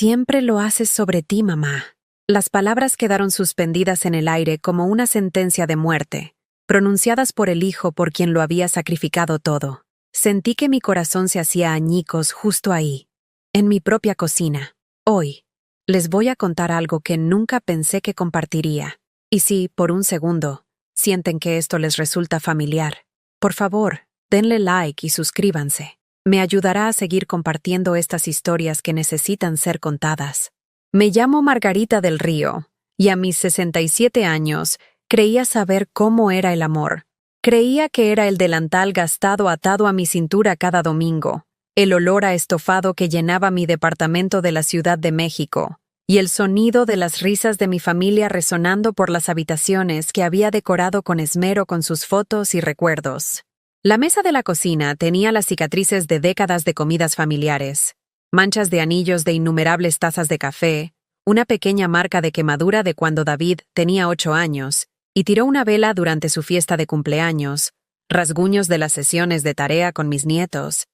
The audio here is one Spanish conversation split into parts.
Siempre lo haces sobre ti, mamá. Las palabras quedaron suspendidas en el aire como una sentencia de muerte, pronunciadas por el hijo por quien lo había sacrificado todo. Sentí que mi corazón se hacía añicos justo ahí, en mi propia cocina. Hoy, les voy a contar algo que nunca pensé que compartiría. Y si, por un segundo, sienten que esto les resulta familiar, por favor, denle like y suscríbanse. Me ayudará a seguir compartiendo estas historias que necesitan ser contadas. Me llamo Margarita del Río, y a mis 67 años creía saber cómo era el amor. Creía que era el delantal gastado atado a mi cintura cada domingo, el olor a estofado que llenaba mi departamento de la Ciudad de México, y el sonido de las risas de mi familia resonando por las habitaciones que había decorado con esmero con sus fotos y recuerdos. La mesa de la cocina tenía las cicatrices de décadas de comidas familiares, manchas de anillos de innumerables tazas de café, una pequeña marca de quemadura de cuando David tenía 8 años y tiró una vela durante su fiesta de cumpleaños, rasguños de las sesiones de tarea con mis nietos.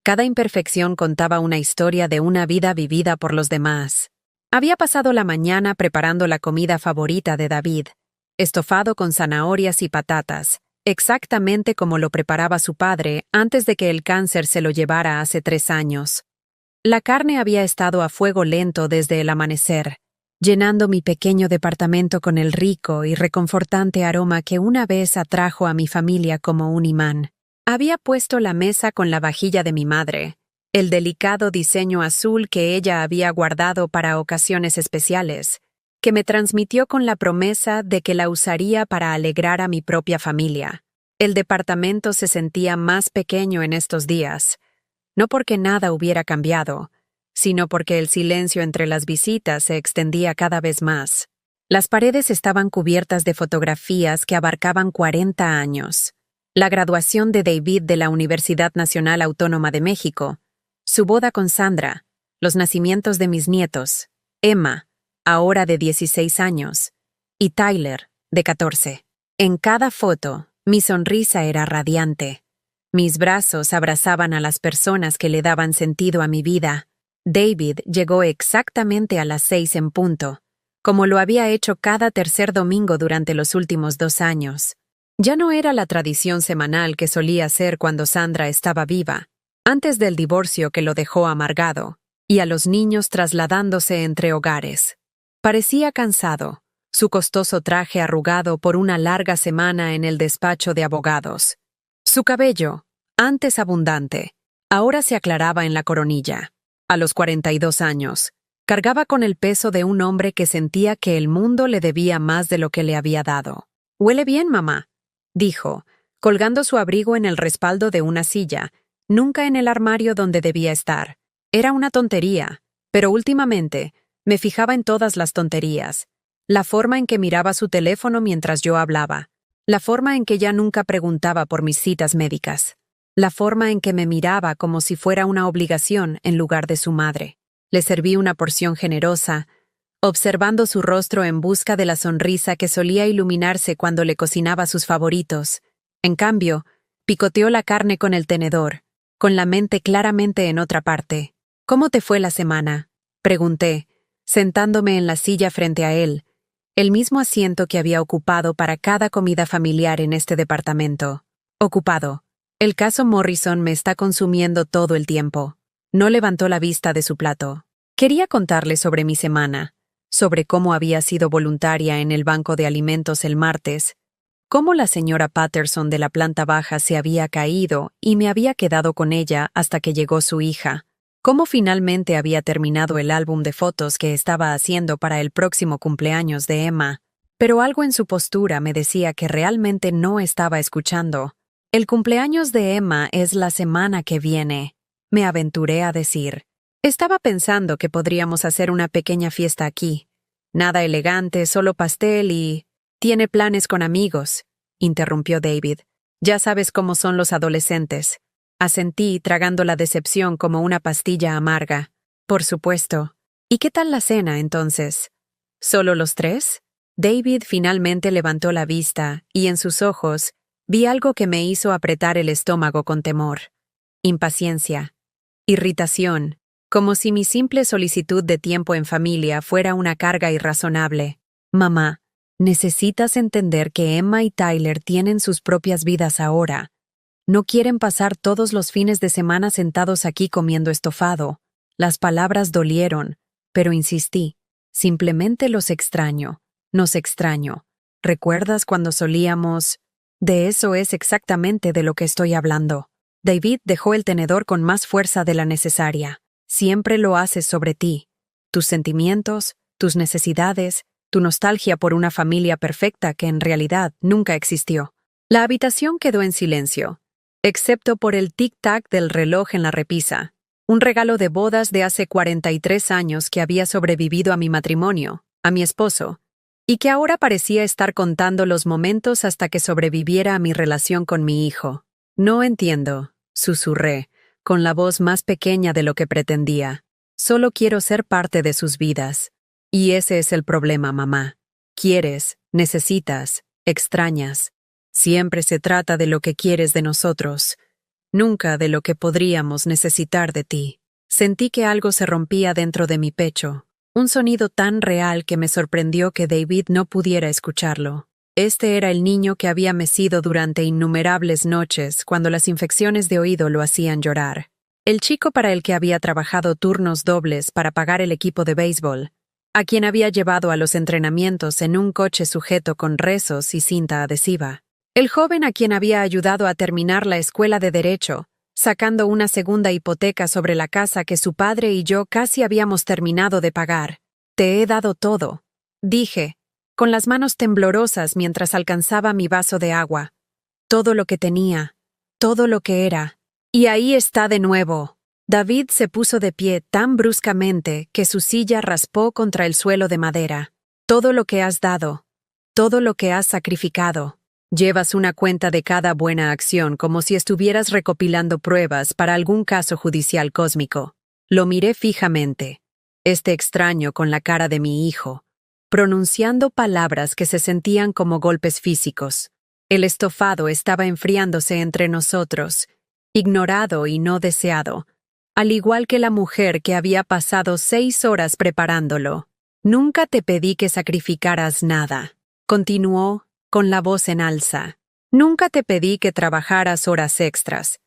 Cada imperfección contaba una historia de una vida vivida por los demás. Había pasado la mañana preparando la comida favorita de David, estofado con zanahorias y patatas, exactamente como lo preparaba su padre antes de que el cáncer se lo llevara hace 3 años. La carne había estado a fuego lento desde el amanecer, llenando mi pequeño departamento con el rico y reconfortante aroma que una vez atrajo a mi familia como un imán. Había puesto la mesa con la vajilla de mi madre, el delicado diseño azul que ella había guardado para ocasiones especiales, que me transmitió con la promesa de que la usaría para alegrar a mi propia familia. El departamento se sentía más pequeño en estos días, no porque nada hubiera cambiado, sino porque el silencio entre las visitas se extendía cada vez más. Las paredes estaban cubiertas de fotografías que abarcaban 40 años. La graduación de David de la Universidad Nacional Autónoma de México, su boda con Sandra, los nacimientos de mis nietos, Emma, ahora de 16 años, y Tyler, de 14. En cada foto, mi sonrisa era radiante. Mis brazos abrazaban a las personas que le daban sentido a mi vida. David llegó exactamente a las 6 en punto, como lo había hecho cada tercer domingo durante los últimos 2 años. Ya no era la tradición semanal que solía ser cuando Sandra estaba viva, antes del divorcio que lo dejó amargado, y a los niños trasladándose entre hogares. Parecía cansado, su costoso traje arrugado por una larga semana en el despacho de abogados. Su cabello, antes abundante, ahora se aclaraba en la coronilla. A los 42 años, cargaba con el peso de un hombre que sentía que el mundo le debía más de lo que le había dado. «Huele bien, mamá», dijo, colgando su abrigo en el respaldo de una silla, nunca en el armario donde debía estar. Era una tontería, pero últimamente me fijaba en todas las tonterías. La forma en que miraba su teléfono mientras yo hablaba. La forma en que ya nunca preguntaba por mis citas médicas. La forma en que me miraba como si fuera una obligación en lugar de su madre. Le serví una porción generosa, observando su rostro en busca de la sonrisa que solía iluminarse cuando le cocinaba sus favoritos. En cambio, picoteó la carne con el tenedor, con la mente claramente en otra parte. «¿Cómo te fue la semana?», pregunté, sentándome en la silla frente a él, el mismo asiento que había ocupado para cada comida familiar en este departamento. «Ocupado. El caso Morrison me está consumiendo todo el tiempo». No levantó la vista de su plato. Quería contarle sobre mi semana, sobre cómo había sido voluntaria en el banco de alimentos el martes, cómo la señora Patterson de la planta baja se había caído y me había quedado con ella hasta que llegó su hija, cómo finalmente había terminado el álbum de fotos que estaba haciendo para el próximo cumpleaños de Emma, pero algo en su postura me decía que realmente no estaba escuchando. «El cumpleaños de Emma es la semana que viene», me aventuré a decir. «Estaba pensando que podríamos hacer una pequeña fiesta aquí. Nada elegante, solo pastel y...» «Tiene planes con amigos», interrumpió David. «Ya sabes cómo son los adolescentes». Asentí, tragando la decepción como una pastilla amarga. «Por supuesto. ¿Y qué tal la cena, entonces? ¿Solo los 3?» David finalmente levantó la vista y en sus ojos vi algo que me hizo apretar el estómago con temor. Impaciencia. Irritación. como si mi simple solicitud de tiempo en familia fuera una carga irrazonable. Mamá, necesitas entender que Emma y Tyler tienen sus propias vidas ahora. No quieren pasar todos los fines de semana sentados aquí comiendo estofado. Las palabras dolieron, pero insistí. Simplemente los extraño. Nos extraño. ¿Recuerdas cuando solíamos? De eso es exactamente de lo que estoy hablando. David dejó el tenedor con más fuerza de la necesaria. Siempre lo haces sobre ti. Tus sentimientos, tus necesidades, tu nostalgia por una familia perfecta que en realidad nunca existió. La habitación quedó en silencio, excepto por el tic-tac del reloj en la repisa, un regalo de bodas de hace 43 años que había sobrevivido a mi matrimonio, a mi esposo, y que ahora parecía estar contando los momentos hasta que sobreviviera a mi relación con mi hijo. No entiendo, susurré, con la voz más pequeña de lo que pretendía. Solo quiero ser parte de sus vidas. Y ese es el problema, mamá. Quieres, necesitas, extrañas. Siempre se trata de lo que quieres de nosotros, nunca de lo que podríamos necesitar de ti. Sentí que algo se rompía dentro de mi pecho, un sonido tan real que me sorprendió que David no pudiera escucharlo. Este era el niño que había mecido durante innumerables noches cuando las infecciones de oído lo hacían llorar. El chico para el que había trabajado turnos dobles para pagar el equipo de béisbol, a quien había llevado a los entrenamientos en un coche sujeto con rezos y cinta adhesiva. El joven a quien había ayudado a terminar la escuela de Derecho, sacando una segunda hipoteca sobre la casa que su padre y yo casi habíamos terminado de pagar. Te he dado todo, dije, con las manos temblorosas mientras alcanzaba mi vaso de agua. Todo lo que tenía, todo lo que era. Y ahí está de nuevo. David se puso de pie tan bruscamente que su silla raspó contra el suelo de madera. Todo lo que has dado, todo lo que has sacrificado. Llevas una cuenta de cada buena acción como si estuvieras recopilando pruebas para algún caso judicial cósmico. Lo miré fijamente, este extraño con la cara de mi hijo, pronunciando palabras que se sentían como golpes físicos. El estofado estaba enfriándose entre nosotros, ignorado y no deseado, al igual que la mujer que había pasado 6 horas preparándolo. Nunca te pedí que sacrificaras nada, continuó, con la voz en alza. Nunca te pedí que trabajaras horas extras,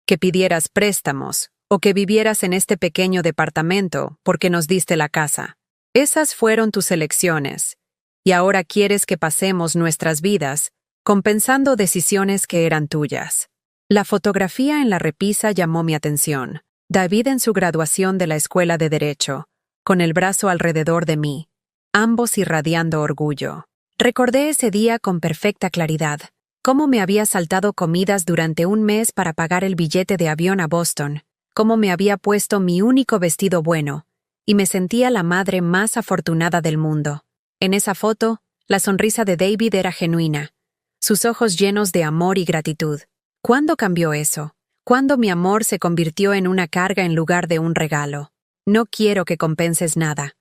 que pidieras préstamos o que vivieras en este pequeño departamento porque nos diste la casa. Esas fueron tus elecciones, y ahora quieres que pasemos nuestras vidas compensando decisiones que eran tuyas. La fotografía en la repisa llamó mi atención. David en su graduación de la escuela de Derecho, con el brazo alrededor de mí, ambos irradiando orgullo. Recordé ese día con perfecta claridad, cómo me había saltado comidas durante un mes para pagar el billete de avión a Boston, cómo me había puesto mi único vestido bueno, y me sentía la madre más afortunada del mundo. En esa foto, la sonrisa de David era genuina, sus ojos llenos de amor y gratitud. ¿Cuándo cambió eso? ¿Cuándo mi amor se convirtió en una carga en lugar de un regalo? No quiero que compenses nada,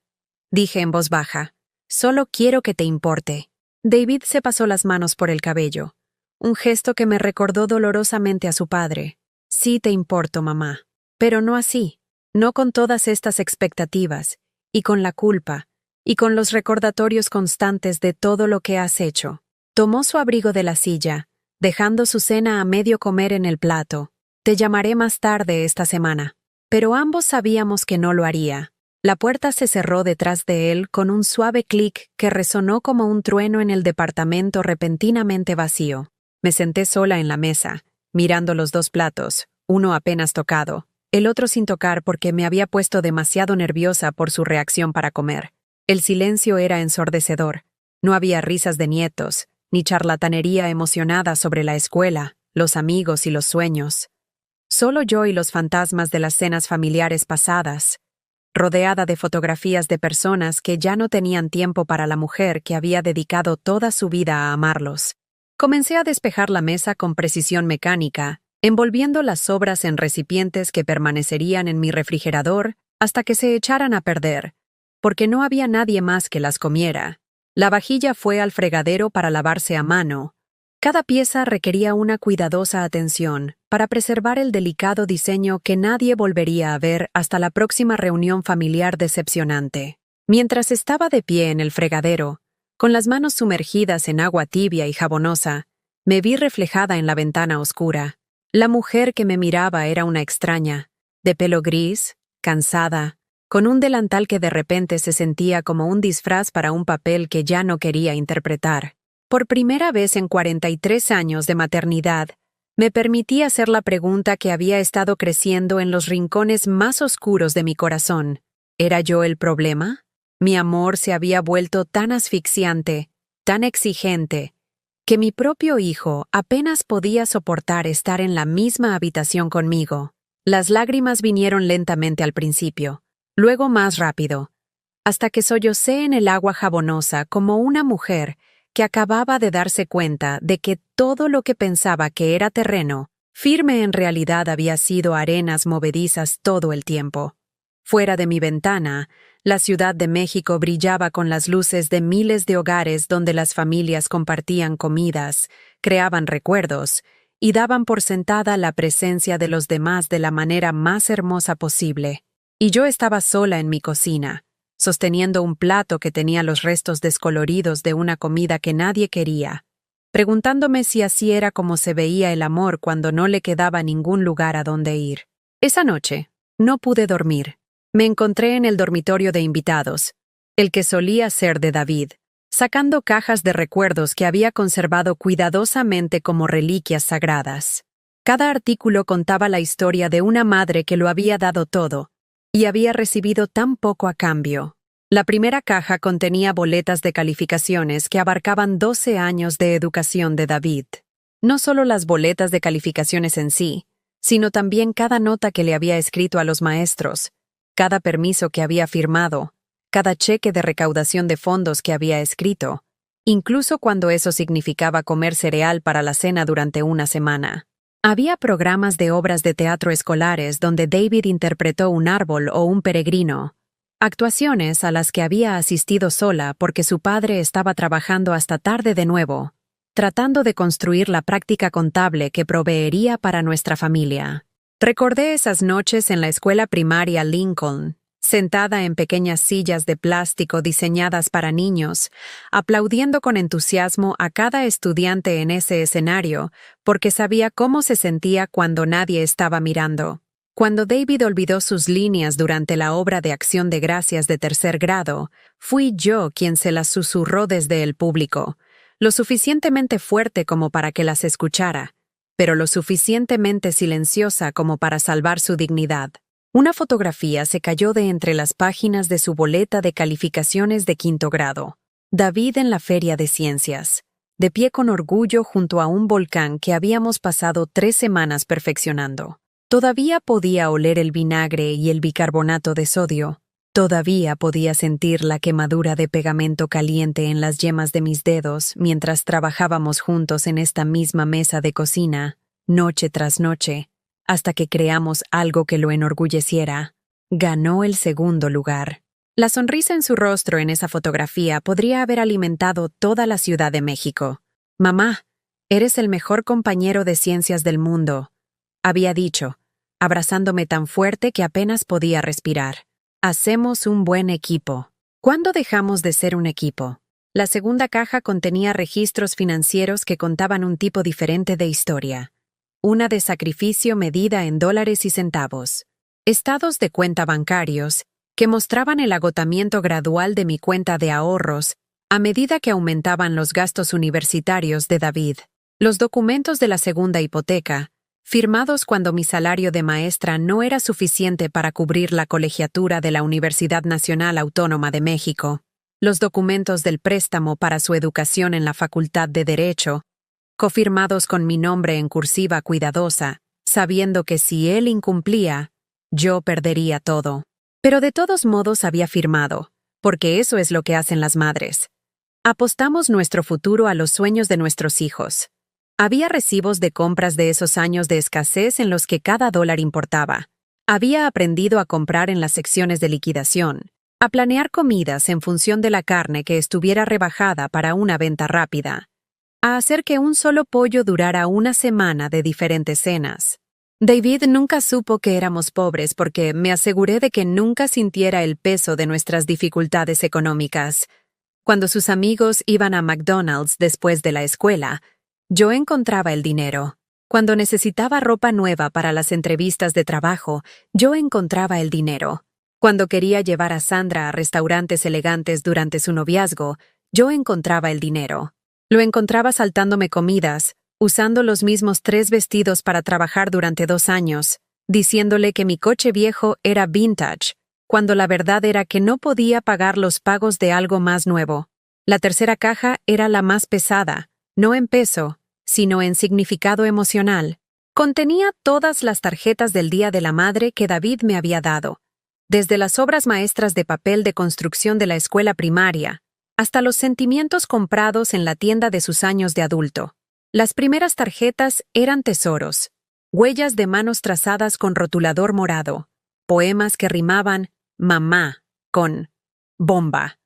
dije en voz baja. Solo quiero que te importe. David se pasó las manos por el cabello, un gesto que me recordó dolorosamente a su padre. Sí te importo, mamá. Pero no así, no con todas estas expectativas, y con la culpa, y con los recordatorios constantes de todo lo que has hecho. Tomó su abrigo de la silla, dejando su cena a medio comer en el plato. Te llamaré más tarde esta semana. Pero ambos sabíamos que no lo haría. La puerta se cerró detrás de él con un suave clic que resonó como un trueno en el departamento repentinamente vacío. Me senté sola en la mesa, mirando los 2 platos, uno apenas tocado, el otro sin tocar porque me había puesto demasiado nerviosa por su reacción para comer. El silencio era ensordecedor. No había risas de nietos, ni charlatanería emocionada sobre la escuela, los amigos y los sueños. Solo yo y los fantasmas de las cenas familiares pasadas, rodeada de fotografías de personas que ya no tenían tiempo para la mujer que había dedicado toda su vida a amarlos. Comencé a despejar la mesa con precisión mecánica, envolviendo las sobras en recipientes que permanecerían en mi refrigerador hasta que se echaran a perder, porque no había nadie más que las comiera. La vajilla fue al fregadero para lavarse a mano. Cada pieza requería una cuidadosa atención, para preservar el delicado diseño que nadie volvería a ver hasta la próxima reunión familiar decepcionante. Mientras estaba de pie en el fregadero, con las manos sumergidas en agua tibia y jabonosa, me vi reflejada en la ventana oscura. La mujer que me miraba era una extraña, de pelo gris, cansada, con un delantal que de repente se sentía como un disfraz para un papel que ya no quería interpretar. Por primera vez en 43 años de maternidad, me permití hacer la pregunta que había estado creciendo en los rincones más oscuros de mi corazón. ¿Era yo el problema? Mi amor se había vuelto tan asfixiante, tan exigente, que mi propio hijo apenas podía soportar estar en la misma habitación conmigo. Las lágrimas vinieron lentamente al principio, luego más rápido, hasta que sollocé en el agua jabonosa como una mujer que acababa de darse cuenta de que todo lo que pensaba que era terreno, firme en realidad había sido arenas movedizas todo el tiempo. Fuera de mi ventana, la Ciudad de México brillaba con las luces de miles de hogares donde las familias compartían comidas, creaban recuerdos y daban por sentada la presencia de los demás de la manera más hermosa posible. Y yo estaba sola en mi cocina, sosteniendo un plato que tenía los restos descoloridos de una comida que nadie quería, preguntándome si así era como se veía el amor cuando no le quedaba ningún lugar a donde ir. Esa noche, no pude dormir. Me encontré en el dormitorio de invitados, el que solía ser de David, sacando cajas de recuerdos que había conservado cuidadosamente como reliquias sagradas. Cada artículo contaba la historia de una madre que lo había dado todo, y había recibido tan poco a cambio. La primera caja contenía boletas de calificaciones que abarcaban 12 años de educación de David. No solo las boletas de calificaciones en sí, sino también cada nota que le había escrito a los maestros, cada permiso que había firmado, cada cheque de recaudación de fondos que había escrito, incluso cuando eso significaba comer cereal para la cena durante una semana. Había programas de obras de teatro escolares donde David interpretó un árbol o un peregrino, actuaciones a las que había asistido sola porque su padre estaba trabajando hasta tarde de nuevo, tratando de construir la práctica contable que proveería para nuestra familia. Recordé esas noches en la escuela primaria Lincoln, sentada en pequeñas sillas de plástico diseñadas para niños, aplaudiendo con entusiasmo a cada estudiante en ese escenario, porque sabía cómo se sentía cuando nadie estaba mirando. Cuando David olvidó sus líneas durante la obra de acción de gracias de tercer grado, fui yo quien se las susurró desde el público, lo suficientemente fuerte como para que las escuchara, pero lo suficientemente silenciosa como para salvar su dignidad. Una fotografía se cayó de entre las páginas de su boleta de calificaciones de quinto grado. David en la Feria de Ciencias, de pie con orgullo junto a un volcán que habíamos pasado 3 semanas perfeccionando. Todavía podía oler el vinagre y el bicarbonato de sodio. Todavía podía sentir la quemadura de pegamento caliente en las yemas de mis dedos mientras trabajábamos juntos en esta misma mesa de cocina, noche tras noche, hasta que creamos algo que lo enorgulleciera. Ganó el segundo lugar. La sonrisa en su rostro en esa fotografía podría haber alimentado toda la Ciudad de México. «Mamá, eres el mejor compañero de ciencias del mundo», había dicho, abrazándome tan fuerte que apenas podía respirar. «Hacemos un buen equipo». ¿Cuándo dejamos de ser un equipo? La segunda caja contenía registros financieros que contaban un tipo diferente de historia. Una de sacrificio medida en dólares y centavos. Estados de cuenta bancarios que mostraban el agotamiento gradual de mi cuenta de ahorros a medida que aumentaban los gastos universitarios de David. Los documentos de la segunda hipoteca, firmados cuando mi salario de maestra no era suficiente para cubrir la colegiatura de la Universidad Nacional Autónoma de México. Los documentos del préstamo para su educación en la Facultad de Derecho, cofirmados con mi nombre en cursiva cuidadosa, sabiendo que si él incumplía, yo perdería todo. Pero de todos modos había firmado, porque eso es lo que hacen las madres. Apostamos nuestro futuro a los sueños de nuestros hijos. Había recibos de compras de esos años de escasez en los que cada dólar importaba. Había aprendido a comprar en las secciones de liquidación, a planear comidas en función de la carne que estuviera rebajada para una venta rápida. a hacer que un solo pollo durara una semana de diferentes cenas. David nunca supo que éramos pobres porque me aseguré de que nunca sintiera el peso de nuestras dificultades económicas. Cuando sus amigos iban a McDonald's después de la escuela, yo encontraba el dinero. Cuando necesitaba ropa nueva para las entrevistas de trabajo, yo encontraba el dinero. Cuando quería llevar a Sandra a restaurantes elegantes durante su noviazgo, yo encontraba el dinero. Lo encontraba saltándome comidas, usando los mismos 3 vestidos para trabajar durante 2 años, diciéndole que mi coche viejo era vintage, cuando la verdad era que no podía pagar los pagos de algo más nuevo. La tercera caja era la más pesada, no en peso, sino en significado emocional. Contenía todas las tarjetas del Día de la Madre que David me había dado, desde las obras maestras de papel de construcción de la escuela primaria, hasta los sentimientos comprados en la tienda de sus años de adulto. Las primeras tarjetas eran tesoros, huellas de manos trazadas con rotulador morado, poemas que rimaban mamá con bomba,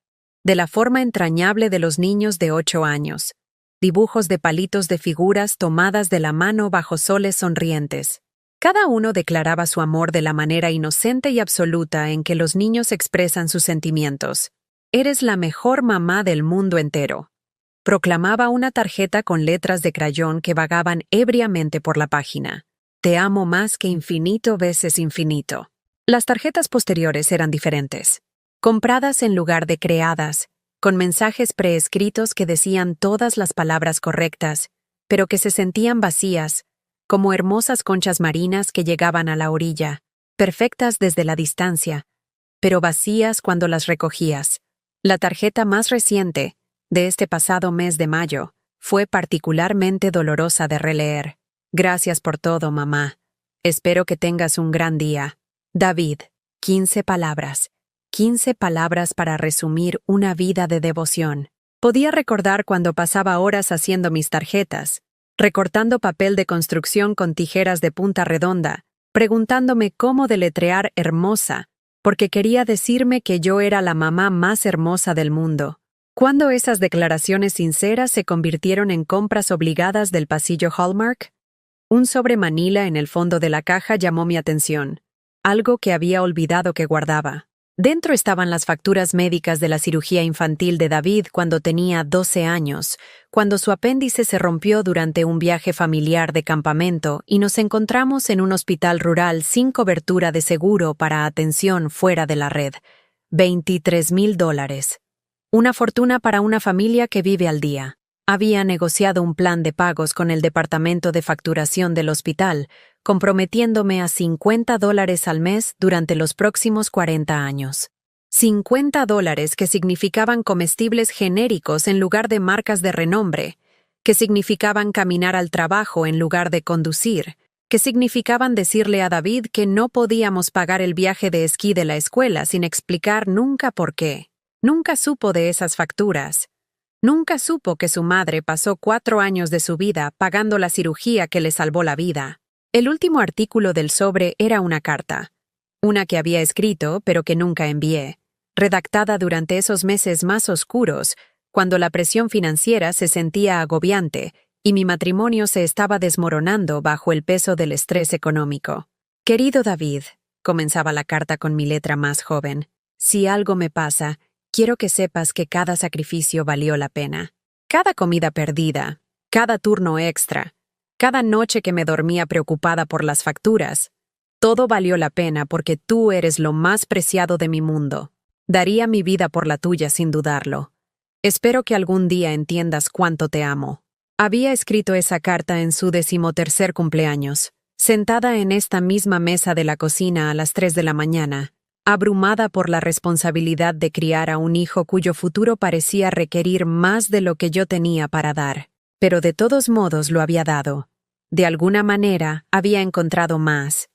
de la forma entrañable de los niños de 8 años, dibujos de palitos de figuras tomadas de la mano bajo soles sonrientes. Cada uno declaraba su amor de la manera inocente y absoluta en que los niños expresan sus sentimientos. Eres la mejor mamá del mundo entero. Proclamaba una tarjeta con letras de crayón que vagaban ebriamente por la página. Te amo más que infinito veces infinito. Las tarjetas posteriores eran diferentes. Compradas en lugar de creadas, con mensajes preescritos que decían todas las palabras correctas, pero que se sentían vacías, como hermosas conchas marinas que llegaban a la orilla, perfectas desde la distancia, pero vacías cuando las recogías. La tarjeta más reciente, de este pasado mes de mayo, fue particularmente dolorosa de releer. Gracias por todo, mamá. Espero que tengas un gran día. David, 15 palabras. 15 palabras para resumir una vida de devoción. Podía recordar cuando pasaba horas haciendo mis tarjetas, recortando papel de construcción con tijeras de punta redonda, preguntándome cómo deletrear hermosa, porque quería decirme que yo era la mamá más hermosa del mundo. ¿Cuándo esas declaraciones sinceras se convirtieron en compras obligadas del pasillo Hallmark? Un sobre manila en el fondo de la caja llamó mi atención, algo que había olvidado que guardaba. Dentro estaban las facturas médicas de la cirugía infantil de David cuando tenía 12 años, cuando su apéndice se rompió durante un viaje familiar de campamento y nos encontramos en un hospital rural sin cobertura de seguro para atención fuera de la red. $23,000. Una fortuna para una familia que vive al día. Había negociado un plan de pagos con el departamento de facturación del hospital, comprometiéndome a $50 al mes durante los próximos 40 años. $50 que significaban comestibles genéricos en lugar de marcas de renombre, que significaban caminar al trabajo en lugar de conducir, que significaban decirle a David que no podíamos pagar el viaje de esquí de la escuela sin explicar nunca por qué. Nunca supo de esas facturas. Nunca supo que su madre pasó 4 años de su vida pagando la cirugía que le salvó la vida. El último artículo del sobre era una carta. Una que había escrito, pero que nunca envié. Redactada durante esos meses más oscuros, cuando la presión financiera se sentía agobiante y mi matrimonio se estaba desmoronando bajo el peso del estrés económico. Querido David, comenzaba la carta con mi letra más joven, si algo me pasa, quiero que sepas que cada sacrificio valió la pena. Cada comida perdida, cada turno extra, cada noche que me dormía preocupada por las facturas, todo valió la pena porque tú eres lo más preciado de mi mundo. Daría mi vida por la tuya sin dudarlo. Espero que algún día entiendas cuánto te amo. Había escrito esa carta en su 13º cumpleaños, sentada en esta misma mesa de la cocina a las 3 de la mañana, abrumada por la responsabilidad de criar a un hijo cuyo futuro parecía requerir más de lo que yo tenía para dar. Pero de todos modos lo había dado. De alguna manera había encontrado más.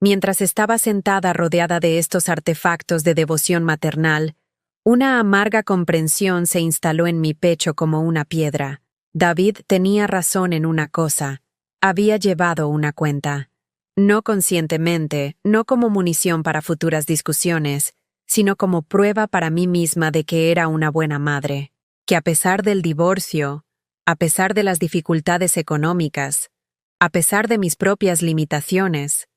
Mientras estaba sentada rodeada de estos artefactos de devoción maternal, una amarga comprensión se instaló en mi pecho como una piedra. David tenía razón en una cosa. Había llevado una cuenta. No conscientemente, no como munición para futuras discusiones, sino como prueba para mí misma de que era una buena madre, que a pesar del divorcio, A pesar de las dificultades económicas, a pesar de mis propias limitaciones,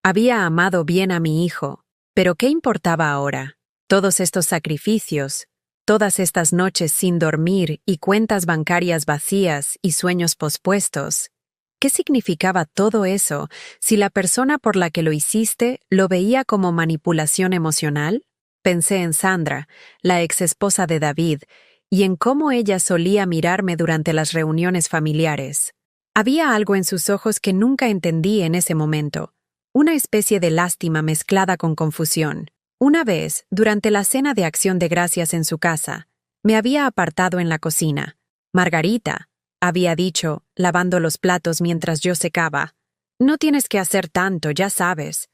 había amado bien a mi hijo. Pero ¿qué importaba ahora? Todos estos sacrificios, todas estas noches sin dormir y cuentas bancarias vacías y sueños pospuestos. ¿Qué significaba todo eso si la persona por la que lo hiciste lo veía como manipulación emocional? Pensé en Sandra, la exesposa de David, y en cómo ella solía mirarme durante las reuniones familiares. Había algo en sus ojos que nunca entendí en ese momento, una especie de lástima mezclada con confusión. Una vez, durante la cena de Acción de Gracias en su casa, me había apartado en la cocina. Margarita, había dicho, lavando los platos mientras yo secaba, no tienes que hacer tanto, ya sabes.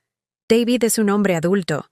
David es un hombre adulto.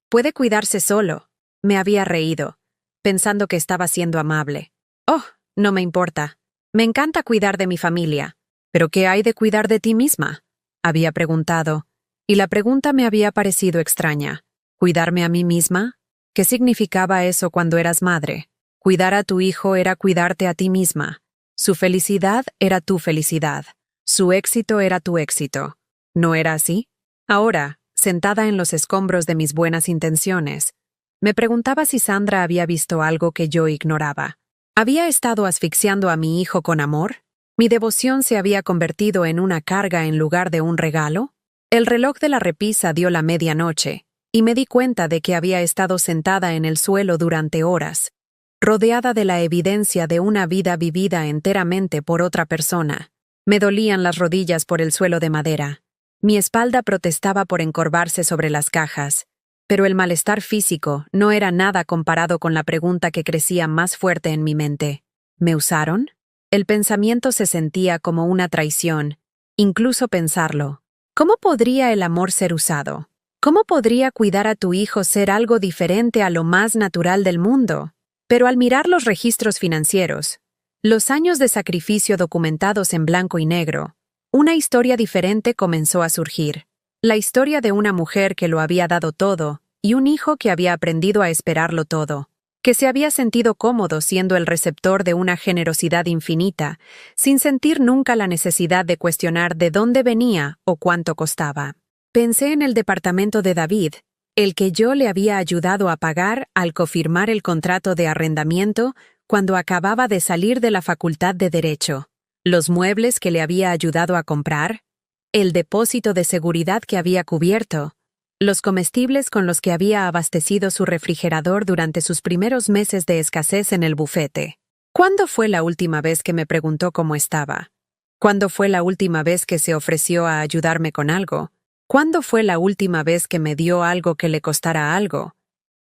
Puede cuidarse solo. Me había reído, pensando que estaba siendo amable. Oh, no me importa. Me encanta cuidar de mi familia. ¿Pero qué hay de cuidar de ti misma? Había preguntado, y la pregunta me había parecido extraña. ¿Cuidarme a mí misma? ¿Qué significaba eso cuando eras madre? Cuidar a tu hijo era cuidarte a ti misma. Su felicidad era tu felicidad. Su éxito era tu éxito. ¿No era así? Ahora, sentada en los escombros de mis buenas intenciones, me preguntaba si Sandra había visto algo que yo ignoraba. ¿Había estado asfixiando a mi hijo con amor? ¿Mi devoción se había convertido en una carga en lugar de un regalo? El reloj de la repisa dio la medianoche, y me di cuenta de que había estado sentada en el suelo durante horas, rodeada de la evidencia de una vida vivida enteramente por otra persona. Me dolían las rodillas por el suelo de madera. Mi espalda protestaba por encorvarse sobre las cajas, pero el malestar físico no era nada comparado con la pregunta que crecía más fuerte en mi mente. ¿Me usaron? El pensamiento se sentía como una traición, incluso pensarlo. ¿Cómo podría el amor ser usado? ¿Cómo podría cuidar a tu hijo ser algo diferente a lo más natural del mundo? Pero al mirar los registros financieros, los años de sacrificio documentados en blanco y negro, una historia diferente comenzó a surgir. La historia de una mujer que lo había dado todo y un hijo que había aprendido a esperarlo todo, que se había sentido cómodo siendo el receptor de una generosidad infinita, sin sentir nunca la necesidad de cuestionar de dónde venía o cuánto costaba. Pensé en el departamento de David, el que yo le había ayudado a pagar al cofirmar el contrato de arrendamiento cuando acababa de salir de la Facultad de Derecho, los muebles que le había ayudado a comprar, el depósito de seguridad que había cubierto, los comestibles con los que había abastecido su refrigerador durante sus primeros meses de escasez en el bufete. ¿Cuándo fue la última vez que me preguntó cómo estaba? ¿Cuándo fue la última vez que se ofreció a ayudarme con algo? ¿Cuándo fue la última vez que me dio algo que le costara algo?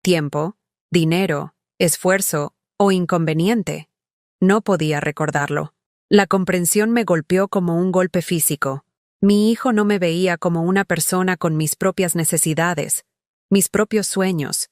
¿Tiempo, dinero, esfuerzo o inconveniente? No podía recordarlo. La comprensión me golpeó como un golpe físico. Mi hijo no me veía como una persona con mis propias necesidades, mis propios sueños,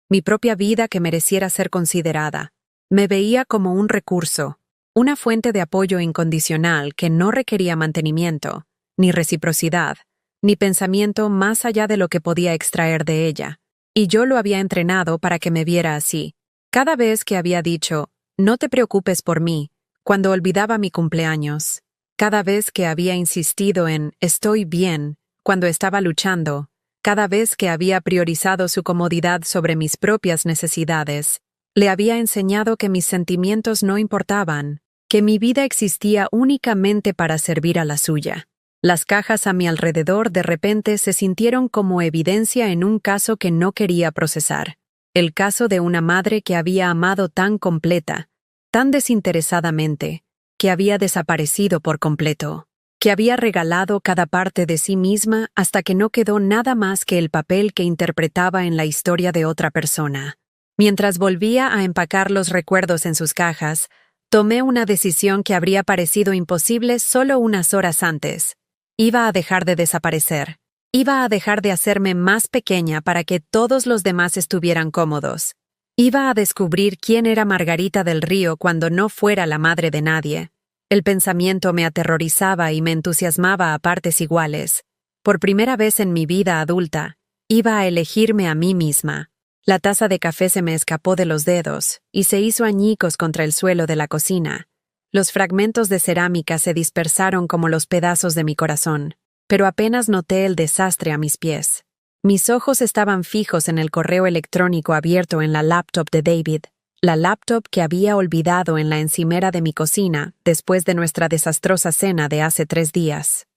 mi propia vida que mereciera ser considerada. Me veía como un recurso, una fuente de apoyo incondicional que no requería mantenimiento, ni reciprocidad, ni pensamiento más allá de lo que podía extraer de ella. Y yo lo había entrenado para que me viera así. Cada vez que había dicho, no te preocupes por mí, cuando olvidaba mi cumpleaños. Cada vez que había insistido en estoy bien, cuando estaba luchando. Cada vez que había priorizado su comodidad sobre mis propias necesidades. Le había enseñado que mis sentimientos no importaban, que mi vida existía únicamente para servir a la suya. Las cajas a mi alrededor de repente se sintieron como evidencia en un caso que no quería procesar. El caso de una madre que había amado tan completa, tan desinteresadamente, que había desaparecido por completo, que había regalado cada parte de sí misma hasta que no quedó nada más que el papel que interpretaba en la historia de otra persona. Mientras volvía a empacar los recuerdos en sus cajas, tomé una decisión que habría parecido imposible solo unas horas antes. Iba a dejar de desaparecer. Iba a dejar de hacerme más pequeña para que todos los demás estuvieran cómodos. Iba a descubrir quién era Margarita del Río cuando no fuera la madre de nadie. El pensamiento me aterrorizaba y me entusiasmaba a partes iguales. Por primera vez en mi vida adulta, iba a elegirme a mí misma. La taza de café se me escapó de los dedos y se hizo añicos contra el suelo de la cocina. Los fragmentos de cerámica se dispersaron como los pedazos de mi corazón, pero apenas noté el desastre a mis pies. Mis ojos estaban fijos en el correo electrónico abierto en la laptop de David, la laptop que había olvidado en la encimera de mi cocina después de nuestra desastrosa cena de hace 3 días.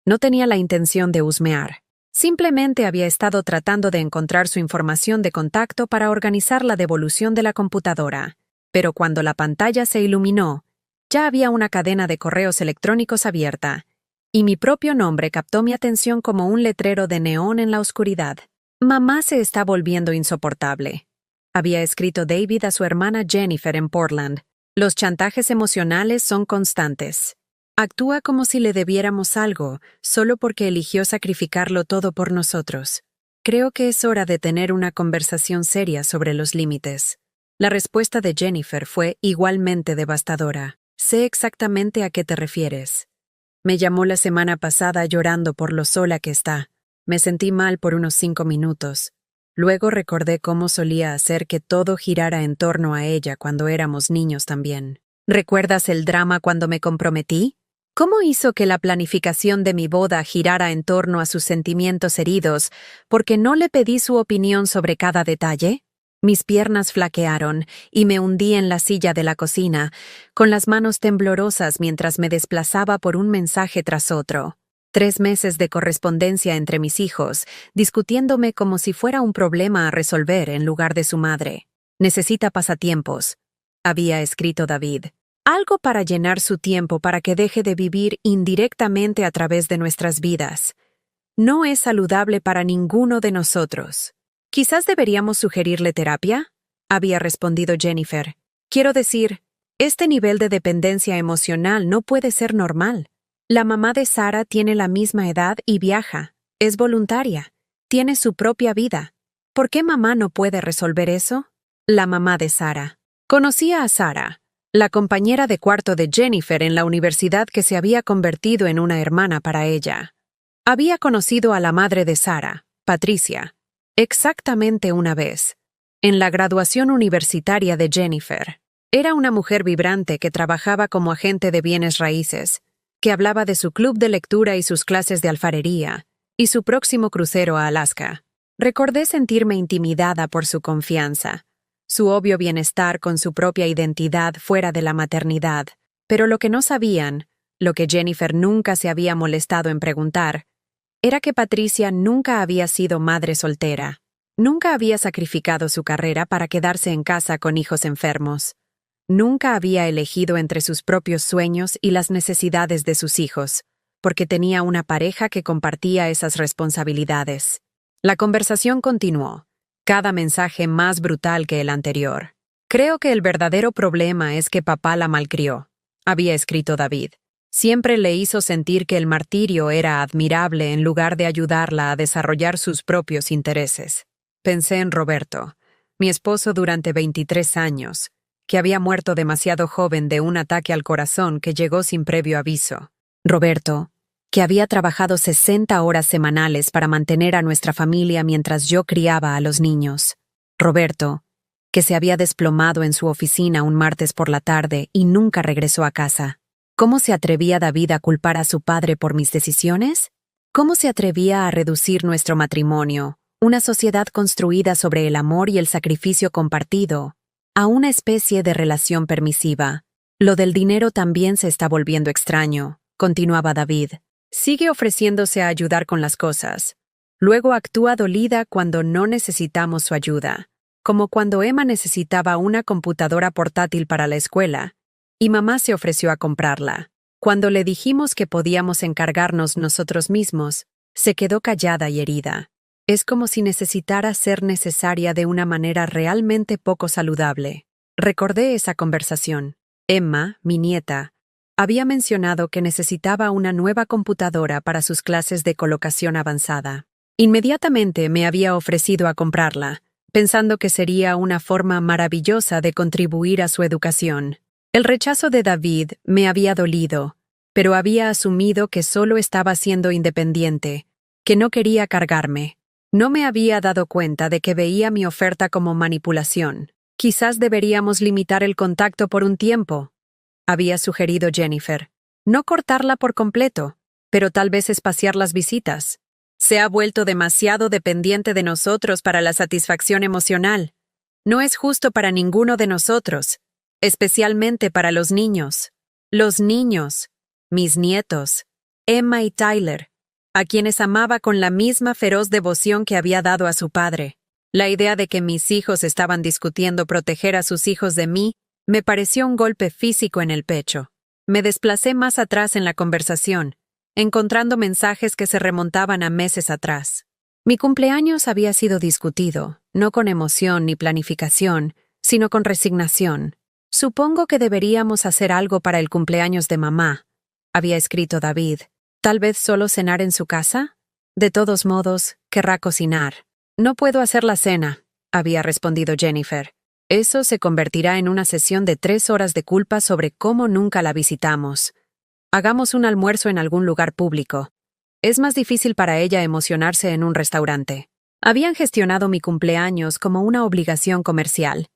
No tenía la intención de husmear. Simplemente había estado tratando de encontrar su información de contacto para organizar la devolución de la computadora, pero cuando la pantalla se iluminó, ya había una cadena de correos electrónicos abierta, y mi propio nombre captó mi atención como un letrero de neón en la oscuridad. Mamá se está volviendo insoportable, había escrito David a su hermana Jennifer en Portland. Los chantajes emocionales son constantes. Actúa como si le debiéramos algo, solo porque eligió sacrificarlo todo por nosotros. Creo que es hora de tener una conversación seria sobre los límites. La respuesta de Jennifer fue igualmente devastadora. Sé exactamente a qué te refieres. Me llamó la semana pasada llorando por lo sola que está. Me sentí mal por unos 5 minutos. Luego recordé cómo solía hacer que todo girara en torno a ella cuando éramos niños también. ¿Recuerdas el drama cuando me comprometí? ¿Cómo hizo que la planificación de mi boda girara en torno a sus sentimientos heridos porque no le pedí su opinión sobre cada detalle? Mis piernas flaquearon y me hundí en la silla de la cocina, con las manos temblorosas mientras me desplazaba por un mensaje tras otro. 3 meses de correspondencia entre mis hijos, discutiéndome como si fuera un problema a resolver en lugar de su madre. Necesita pasatiempos, había escrito David. Algo para llenar su tiempo para que deje de vivir indirectamente a través de nuestras vidas. No es saludable para ninguno de nosotros. ¿Quizás deberíamos sugerirle terapia?, había respondido Jennifer. Quiero decir, este nivel de dependencia emocional no puede ser normal. La mamá de Sara tiene la misma edad y viaja. Es voluntaria. Tiene su propia vida. ¿Por qué mamá no puede resolver eso? La mamá de Sara. Conocía a Sara, la compañera de cuarto de Jennifer en la universidad que se había convertido en una hermana para ella. Había conocido a la madre de Sara, Patricia, exactamente una vez, en la graduación universitaria de Jennifer. Era una mujer vibrante que trabajaba como agente de bienes raíces, que hablaba de su club de lectura y sus clases de alfarería, y su próximo crucero a Alaska. Recordé sentirme intimidada por su confianza, su obvio bienestar con su propia identidad fuera de la maternidad, pero lo que no sabían, lo que Jennifer nunca se había molestado en preguntar, era que Patricia nunca había sido madre soltera, nunca había sacrificado su carrera para quedarse en casa con hijos enfermos, nunca había elegido entre sus propios sueños y las necesidades de sus hijos, porque tenía una pareja que compartía esas responsabilidades. La conversación continuó, cada mensaje más brutal que el anterior. Creo que el verdadero problema es que papá la malcrió, había escrito David. Siempre le hizo sentir que el martirio era admirable en lugar de ayudarla a desarrollar sus propios intereses. Pensé en Roberto, mi esposo durante 23 años, que había muerto demasiado joven de un ataque al corazón que llegó sin previo aviso. Roberto, que había trabajado 60 horas semanales para mantener a nuestra familia mientras yo criaba a los niños. Roberto, que se había desplomado en su oficina un martes por la tarde y nunca regresó a casa. ¿Cómo se atrevía David a culpar a su padre por mis decisiones? ¿Cómo se atrevía a reducir nuestro matrimonio, una sociedad construida sobre el amor y el sacrificio compartido, a una especie de relación permisiva? Lo del dinero también se está volviendo extraño, continuaba David. Sigue ofreciéndose a ayudar con las cosas. Luego actúa dolida cuando no necesitamos su ayuda, como cuando Emma necesitaba una computadora portátil para la escuela, y mamá se ofreció a comprarla. Cuando le dijimos que podíamos encargarnos nosotros mismos, se quedó callada y herida. Es como si necesitara ser necesaria de una manera realmente poco saludable. Recordé esa conversación. Emma, mi nieta, había mencionado que necesitaba una nueva computadora para sus clases de colocación avanzada. Inmediatamente me había ofrecido a comprarla, pensando que sería una forma maravillosa de contribuir a su educación. El rechazo de David me había dolido, pero había asumido que solo estaba siendo independiente, que no quería cargarme. No me había dado cuenta de que veía mi oferta como manipulación. Quizás deberíamos limitar el contacto por un tiempo, había sugerido Jennifer. No cortarla por completo, pero tal vez espaciar las visitas. Se ha vuelto demasiado dependiente de nosotros para la satisfacción emocional. No es justo para ninguno de nosotros, especialmente para los niños. Los niños, mis nietos, Emma y Tyler, a quienes amaba con la misma feroz devoción que había dado a su padre. La idea de que mis hijos estaban discutiendo proteger a sus hijos de mí me pareció un golpe físico en el pecho. Me desplacé más atrás en la conversación, encontrando mensajes que se remontaban a meses atrás. Mi cumpleaños había sido discutido, no con emoción ni planificación, sino con resignación. Supongo que deberíamos hacer algo para el cumpleaños de mamá, había escrito David. ¿Tal vez solo cenar en su casa? De todos modos, querrá cocinar. No puedo hacer la cena, había respondido Jennifer. Eso se convertirá en una sesión de 3 horas de culpa sobre cómo nunca la visitamos. Hagamos un almuerzo en algún lugar público. Es más difícil para ella emocionarse en un restaurante. Habían gestionado mi cumpleaños como una obligación comercial.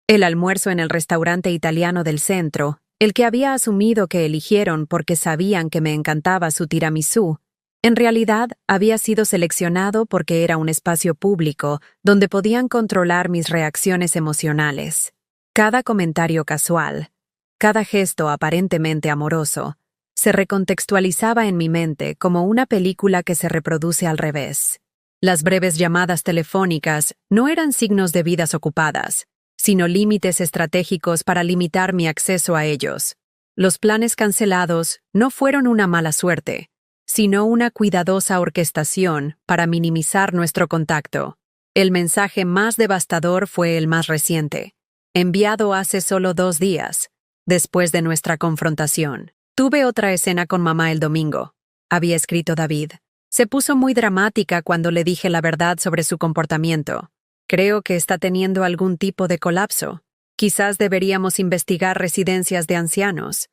El almuerzo en el restaurante italiano del centro, el que había asumido que eligieron porque sabían que me encantaba su tiramisú, en realidad había sido seleccionado porque era un espacio público donde podían controlar mis reacciones emocionales. Cada comentario casual, cada gesto aparentemente amoroso, se recontextualizaba en mi mente como una película que se reproduce al revés. Las breves llamadas telefónicas no eran signos de vidas ocupadas, sino límites estratégicos para limitar mi acceso a ellos. Los planes cancelados no fueron una mala suerte, sino una cuidadosa orquestación para minimizar nuestro contacto. El mensaje más devastador fue el más reciente, enviado hace solo 2 días, después de nuestra confrontación. Tuve otra escena con mamá el domingo, había escrito David. Se puso muy dramática cuando le dije la verdad sobre su comportamiento. Creo que está teniendo algún tipo de colapso. Quizás deberíamos investigar residencias de ancianos.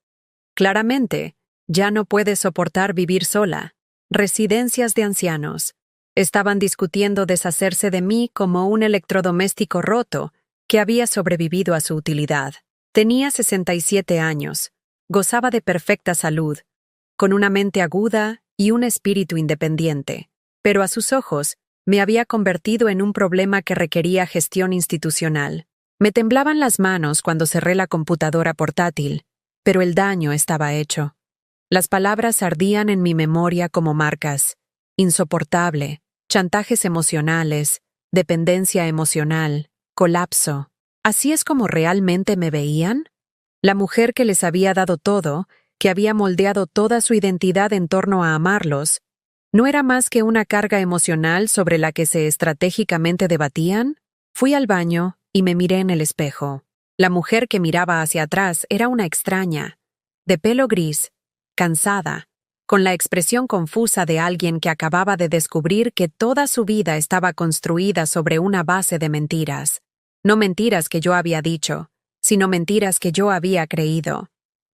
Claramente, ya no puede soportar vivir sola. Residencias de ancianos. Estaban discutiendo deshacerse de mí como un electrodoméstico roto que había sobrevivido a su utilidad. Tenía 67 años. Gozaba de perfecta salud, con una mente aguda y un espíritu independiente. Pero a sus ojos, me había convertido en un problema que requería gestión institucional. Me temblaban las manos cuando cerré la computadora portátil, pero el daño estaba hecho. Las palabras ardían en mi memoria como marcas: insoportable, chantajes emocionales, dependencia emocional, colapso. ¿Así es como realmente me veían? La mujer que les había dado todo, que había moldeado toda su identidad en torno a amarlos, ¿no era más que una carga emocional sobre la que se estratégicamente debatían? Fui al baño y me miré en el espejo. La mujer que miraba hacia atrás era una extraña, de pelo gris, cansada, con la expresión confusa de alguien que acababa de descubrir que toda su vida estaba construida sobre una base de mentiras. No mentiras que yo había dicho, sino mentiras que yo había creído.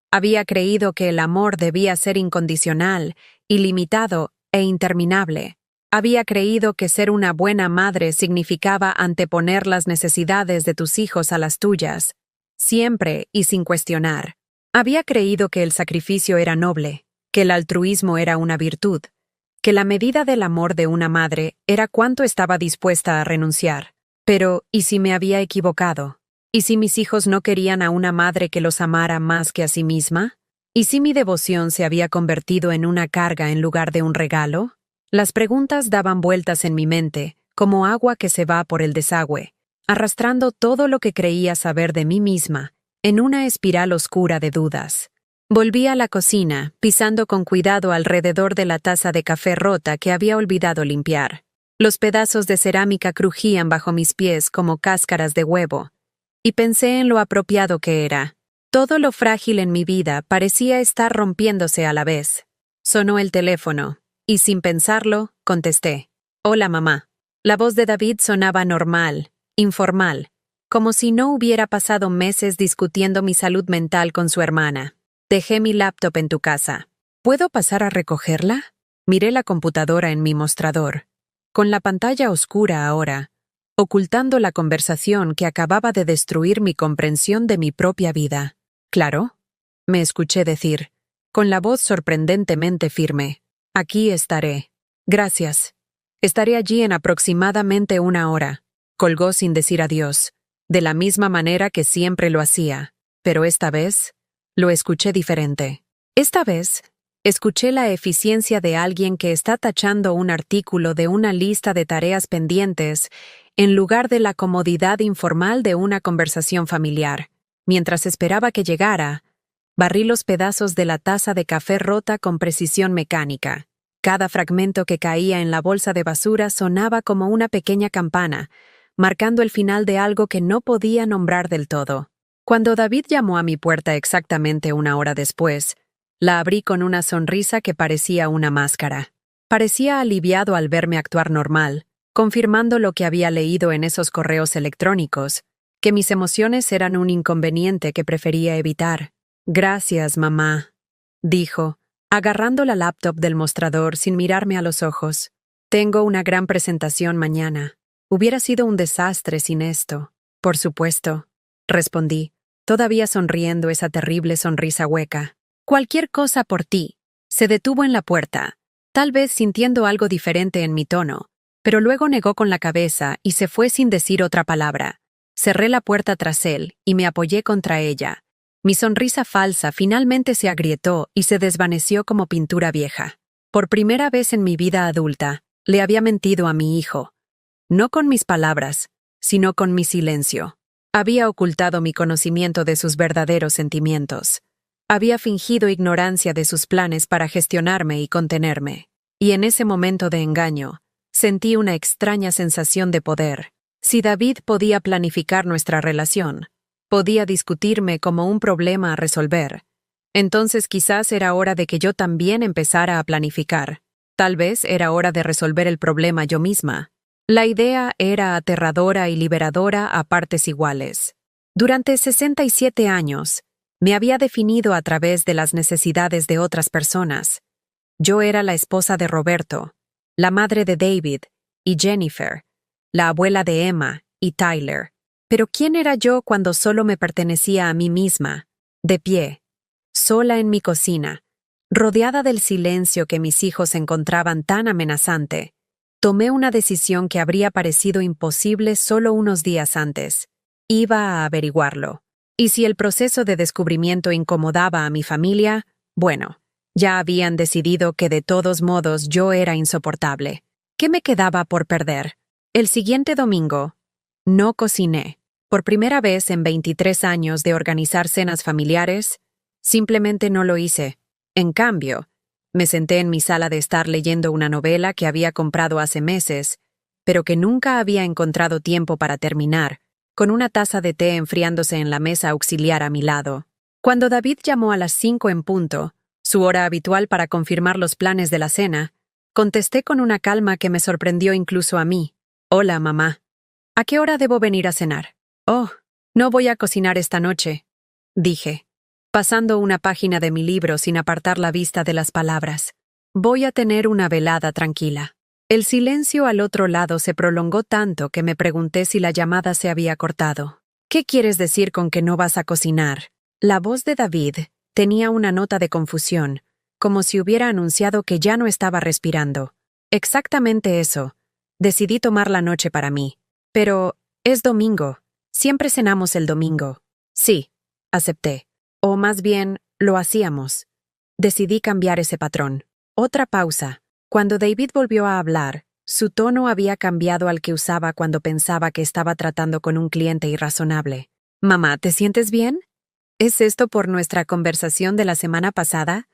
Había creído que el amor debía ser incondicional, ilimitado e interminable. Había creído que ser una buena madre significaba anteponer las necesidades de tus hijos a las tuyas, siempre y sin cuestionar. Había creído que el sacrificio era noble, que el altruismo era una virtud, que la medida del amor de una madre era cuánto estaba dispuesta a renunciar. Pero, ¿y si me había equivocado? ¿Y si mis hijos no querían a una madre que los amara más que a sí misma? ¿Y si mi devoción se había convertido en una carga en lugar de un regalo? Las preguntas daban vueltas en mi mente, como agua que se va por el desagüe, arrastrando todo lo que creía saber de mí misma, en una espiral oscura de dudas. Volví a la cocina, pisando con cuidado alrededor de la taza de café rota que había olvidado limpiar. Los pedazos de cerámica crujían bajo mis pies como cáscaras de huevo, y pensé en lo apropiado que era. Todo lo frágil en mi vida parecía estar rompiéndose a la vez. Sonó el teléfono, y sin pensarlo, contesté. «Hola, mamá». La voz de David sonaba normal, informal, como si no hubiera pasado meses discutiendo mi salud mental con su hermana. «Dejé mi laptop en tu casa. ¿Puedo pasar a recogerla?» Miré la computadora en mi mostrador, con la pantalla oscura ahora, ocultando la conversación que acababa de destruir mi comprensión de mi propia vida. «Claro». me escuché decir, con la voz sorprendentemente firme. Aquí estaré. Gracias. Estaré allí en aproximadamente 1 hora. Colgó sin decir adiós, de la misma manera que siempre lo hacía, pero esta vez lo escuché diferente. Esta vez escuché la eficiencia de alguien que está tachando un artículo de una lista de tareas pendientes en lugar de la comodidad informal de una conversación familiar. Mientras esperaba que llegara, barrí los pedazos de la taza de café rota con precisión mecánica. Cada fragmento que caía en la bolsa de basura sonaba como una pequeña campana, marcando el final de algo que no podía nombrar del todo. Cuando David llamó a mi puerta exactamente 1 hora después, la abrí con una sonrisa que parecía una máscara. Parecía aliviado al verme actuar normal, confirmando lo que había leído en esos correos electrónicos, que mis emociones eran un inconveniente que prefería evitar. «Gracias, mamá», dijo, agarrando la laptop del mostrador sin mirarme a los ojos. «Tengo una gran presentación mañana. Hubiera sido un desastre sin esto». «Por supuesto», respondí, todavía sonriendo esa terrible sonrisa hueca. «Cualquier cosa por ti». Se detuvo en la puerta, tal vez sintiendo algo diferente en mi tono, pero luego negó con la cabeza y se fue sin decir otra palabra. Cerré la puerta tras él y me apoyé contra ella. Mi sonrisa falsa finalmente se agrietó y se desvaneció como pintura vieja. Por primera vez en mi vida adulta, le había mentido a mi hijo. No con mis palabras, sino con mi silencio. Había ocultado mi conocimiento de sus verdaderos sentimientos. Había fingido ignorancia de sus planes para gestionarme y contenerme. Y en ese momento de engaño, sentí una extraña sensación de poder. Si David podía planificar nuestra relación, podía discutirme como un problema a resolver, entonces quizás era hora de que yo también empezara a planificar. Tal vez era hora de resolver el problema yo misma. La idea era aterradora y liberadora a partes iguales. Durante 67 años, me había definido a través de las necesidades de otras personas. Yo era la esposa de Roberto, la madre de David y Jennifer, la abuela de Emma y Tyler. Pero ¿quién era yo cuando solo me pertenecía a mí misma? De pie, sola en mi cocina, rodeada del silencio que mis hijos encontraban tan amenazante, tomé una decisión que habría parecido imposible solo unos días antes. Iba a averiguarlo. Y si el proceso de descubrimiento incomodaba a mi familia, bueno, ya habían decidido que de todos modos yo era insoportable. ¿Qué me quedaba por perder? El siguiente domingo, no cociné. Por primera vez en 23 años de organizar cenas familiares, simplemente no lo hice. En cambio, me senté en mi sala de estar leyendo una novela que había comprado hace meses, pero que nunca había encontrado tiempo para terminar, con una taza de té enfriándose en la mesa auxiliar a mi lado. Cuando David llamó a las 5 en punto, su hora habitual para confirmar los planes de la cena, contesté con una calma que me sorprendió incluso a mí. «Hola, mamá. ¿A qué hora debo venir a cenar?» «Oh, no voy a cocinar esta noche», dije, pasando una página de mi libro sin apartar la vista de las palabras. «Voy a tener una velada tranquila». El silencio al otro lado se prolongó tanto que me pregunté si la llamada se había cortado. «¿Qué quieres decir con que no vas a cocinar?» La voz de David tenía una nota de confusión, como si hubiera anunciado que ya no estaba respirando. «Exactamente eso. Decidí tomar la noche para mí. Pero es domingo. Siempre cenamos el domingo». «Sí», acepté. O más bien, lo hacíamos. Decidí cambiar ese patrón. Otra pausa. Cuando David volvió a hablar, su tono había cambiado al que usaba cuando pensaba que estaba tratando con un cliente irrazonable. «Mamá, ¿te sientes bien? ¿Es esto por nuestra conversación de la semana pasada?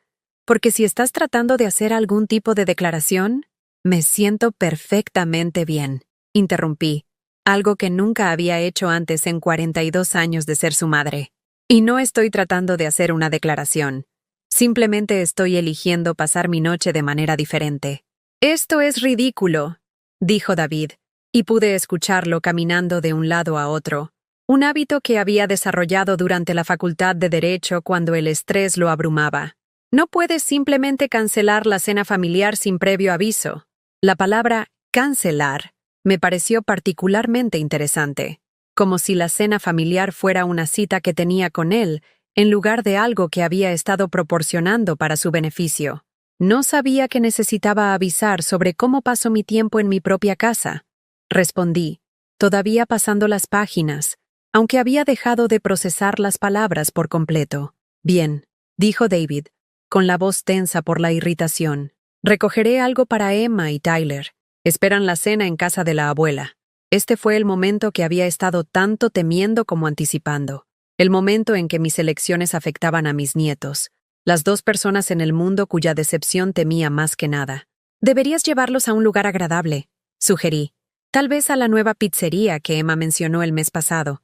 Porque si estás tratando de hacer algún tipo de declaración...» «Me siento perfectamente bien», interrumpí, algo que nunca había hecho antes en 42 años de ser su madre. «Y no estoy tratando de hacer una declaración. Simplemente estoy eligiendo pasar mi noche de manera diferente». «Esto es ridículo», dijo David, y pude escucharlo caminando de un lado a otro, un hábito que había desarrollado durante la facultad de Derecho cuando el estrés lo abrumaba. «No puedes simplemente cancelar la cena familiar sin previo aviso». La palabra «cancelar» me pareció particularmente interesante, como si la cena familiar fuera una cita que tenía con él en lugar de algo que había estado proporcionando para su beneficio. No sabía que necesitaba avisar sobre cómo paso mi tiempo en mi propia casa. Respondí, todavía pasando las páginas, aunque había dejado de procesar las palabras por completo. Bien, dijo David, con la voz tensa por la irritación. Recogeré algo para Emma y Tyler. Esperan la cena en casa de la abuela. Este fue el momento que había estado tanto temiendo como anticipando. El momento en que mis elecciones afectaban a mis nietos. Las dos personas en el mundo cuya decepción temía más que nada. Deberías llevarlos a un lugar agradable, sugerí. Tal vez a la nueva pizzería que Emma mencionó el mes pasado.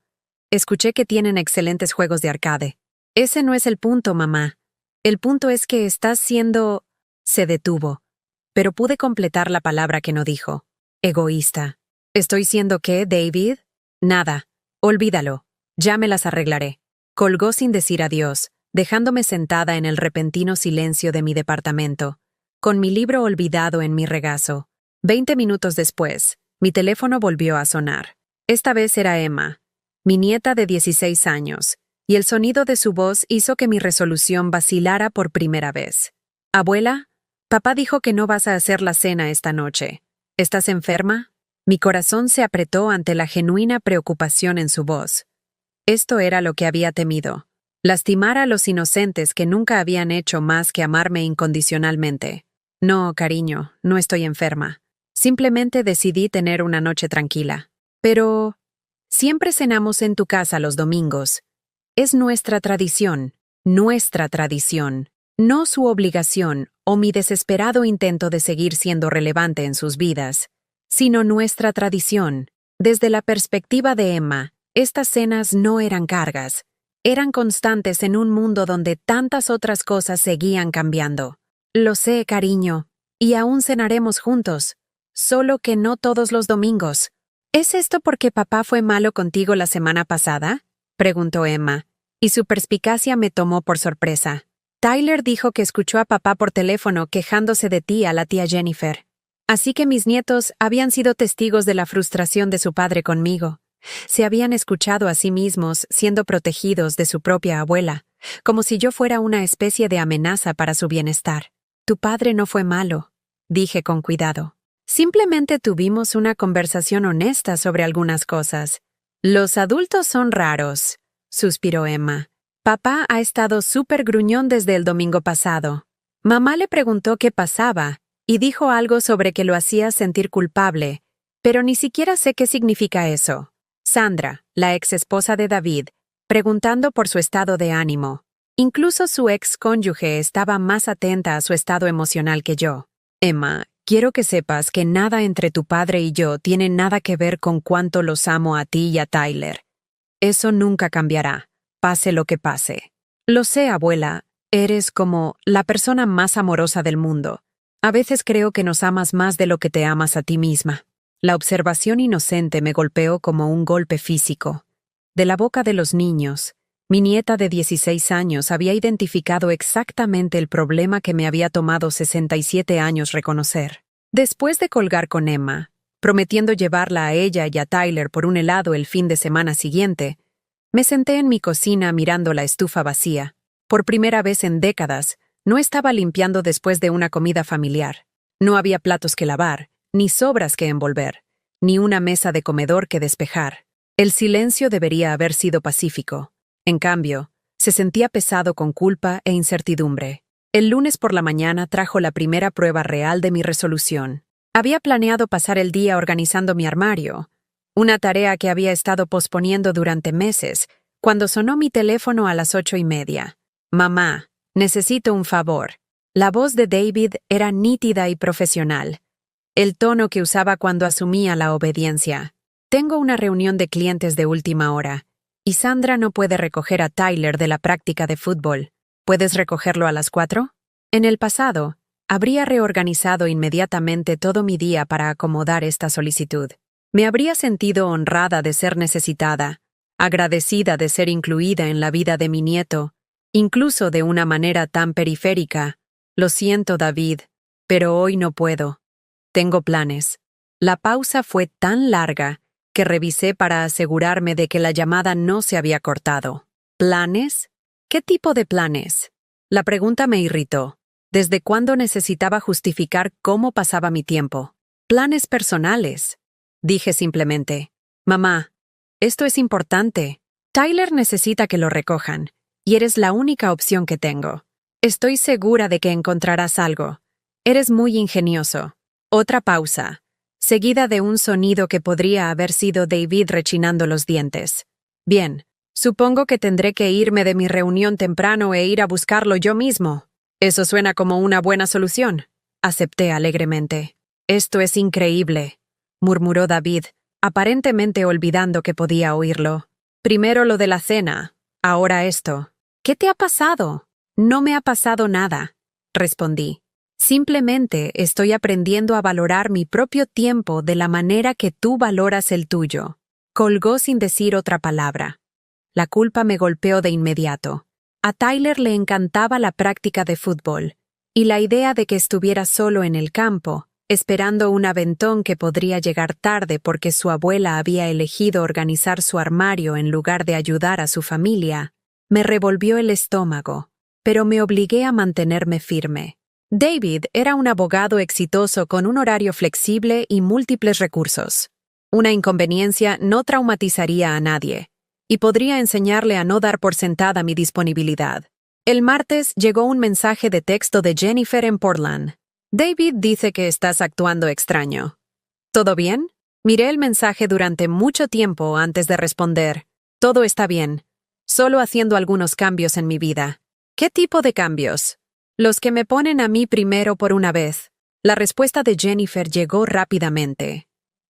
Escuché que tienen excelentes juegos de arcade. Ese no es el punto, mamá. El punto es que estás siendo... Se detuvo, pero pude completar la palabra que no dijo. Egoísta. ¿Estoy siendo qué, David? Nada. Olvídalo. Ya me las arreglaré. Colgó sin decir adiós, dejándome sentada en el repentino silencio de mi departamento, con mi libro olvidado en mi regazo. 20 minutos después, mi teléfono volvió a sonar. Esta vez era Emma, mi nieta de 16 años, y el sonido de su voz hizo que mi resolución vacilara por primera vez. Abuela, papá dijo que no vas a hacer la cena esta noche. ¿Estás enferma? Mi corazón se apretó ante la genuina preocupación en su voz. Esto era lo que había temido. Lastimar a los inocentes que nunca habían hecho más que amarme incondicionalmente. No, cariño, no estoy enferma. Simplemente decidí tener una noche tranquila. Pero... siempre cenamos en tu casa los domingos. Es nuestra tradición, no su obligación o mi desesperado intento de seguir siendo relevante en sus vidas, sino nuestra tradición. Desde la perspectiva de Emma, estas cenas no eran cargas. Eran constantes en un mundo donde tantas otras cosas seguían cambiando. Lo sé, cariño, y aún cenaremos juntos, solo que no todos los domingos. ¿Es esto porque papá fue malo contigo la semana pasada?, preguntó Emma, y su perspicacia me tomó por sorpresa. Tyler dijo que escuchó a papá por teléfono quejándose de ti a la tía Jennifer. Así que mis nietos habían sido testigos de la frustración de su padre conmigo. Se habían escuchado a sí mismos siendo protegidos de su propia abuela, como si yo fuera una especie de amenaza para su bienestar. Tu padre no fue malo, dije con cuidado. Simplemente tuvimos una conversación honesta sobre algunas cosas. Los adultos son raros, suspiró Emma. Papá ha estado súper gruñón desde el domingo pasado. Mamá le preguntó qué pasaba y dijo algo sobre que lo hacía sentir culpable, pero ni siquiera sé qué significa eso. Sandra, la ex esposa de David, preguntando por su estado de ánimo. Incluso su ex cónyuge estaba más atenta a su estado emocional que yo. Emma, quiero que sepas que nada entre tu padre y yo tiene nada que ver con cuánto los amo a ti y a Tyler. Eso nunca cambiará, pase lo que pase. Lo sé, abuela, eres como la persona más amorosa del mundo. A veces creo que nos amas más de lo que te amas a ti misma. La observación inocente me golpeó como un golpe físico. De la boca de los niños, mi nieta de 16 años había identificado exactamente el problema que me había tomado 67 años reconocer. Después de colgar con Emma, prometiendo llevarla a ella y a Tyler por un helado el fin de semana siguiente, me senté en mi cocina mirando la estufa vacía. Por primera vez en décadas, no estaba limpiando después de una comida familiar. No había platos que lavar, ni sobras que envolver, ni una mesa de comedor que despejar. El silencio debería haber sido pacífico. En cambio, se sentía pesado con culpa e incertidumbre. El lunes por la mañana trajo la primera prueba real de mi resolución. Había planeado pasar el día organizando mi armario, una tarea que había estado posponiendo durante meses, cuando sonó mi teléfono a las 8:30. Mamá, necesito un favor. La voz de David era nítida y profesional. El tono que usaba cuando asumía la obediencia. Tengo una reunión de clientes de última hora, y Sandra no puede recoger a Tyler de la práctica de fútbol. ¿Puedes recogerlo a las 4? En el pasado, habría reorganizado inmediatamente todo mi día para acomodar esta solicitud. Me habría sentido honrada de ser necesitada, agradecida de ser incluida en la vida de mi nieto, incluso de una manera tan periférica. Lo siento, David, pero hoy no puedo. Tengo planes. La pausa fue tan larga que revisé para asegurarme de que la llamada no se había cortado. ¿Planes? ¿Qué tipo de planes? La pregunta me irritó. ¿Desde cuándo necesitaba justificar cómo pasaba mi tiempo? Planes personales. Dije simplemente, mamá, esto es importante. Tyler necesita que lo recojan, y eres la única opción que tengo. Estoy segura de que encontrarás algo. Eres muy ingenioso. Otra pausa, seguida de un sonido que podría haber sido David rechinando los dientes. Bien, supongo que tendré que irme de mi reunión temprano e ir a buscarlo yo mismo. Eso suena como una buena solución. Acepté alegremente. Esto es increíble, murmuró David, aparentemente olvidando que podía oírlo. Primero lo de la cena, ahora esto. ¿Qué te ha pasado? No me ha pasado nada, respondí. Simplemente estoy aprendiendo a valorar mi propio tiempo de la manera que tú valoras el tuyo. Colgó sin decir otra palabra. La culpa me golpeó de inmediato. A Tyler le encantaba la práctica de fútbol, y la idea de que estuviera solo en el campo, esperando un aventón que podría llegar tarde porque su abuela había elegido organizar su armario en lugar de ayudar a su familia, me revolvió el estómago, pero me obligué a mantenerme firme. David era un abogado exitoso con un horario flexible y múltiples recursos. Una inconveniencia no traumatizaría a nadie, y podría enseñarle a no dar por sentada mi disponibilidad. El martes llegó un mensaje de texto de Jennifer en Portland. David dice que estás actuando extraño. ¿Todo bien? Miré el mensaje durante mucho tiempo antes de responder. Todo está bien. Solo haciendo algunos cambios en mi vida. ¿Qué tipo de cambios? Los que me ponen a mí primero por una vez. La respuesta de Jennifer llegó rápidamente.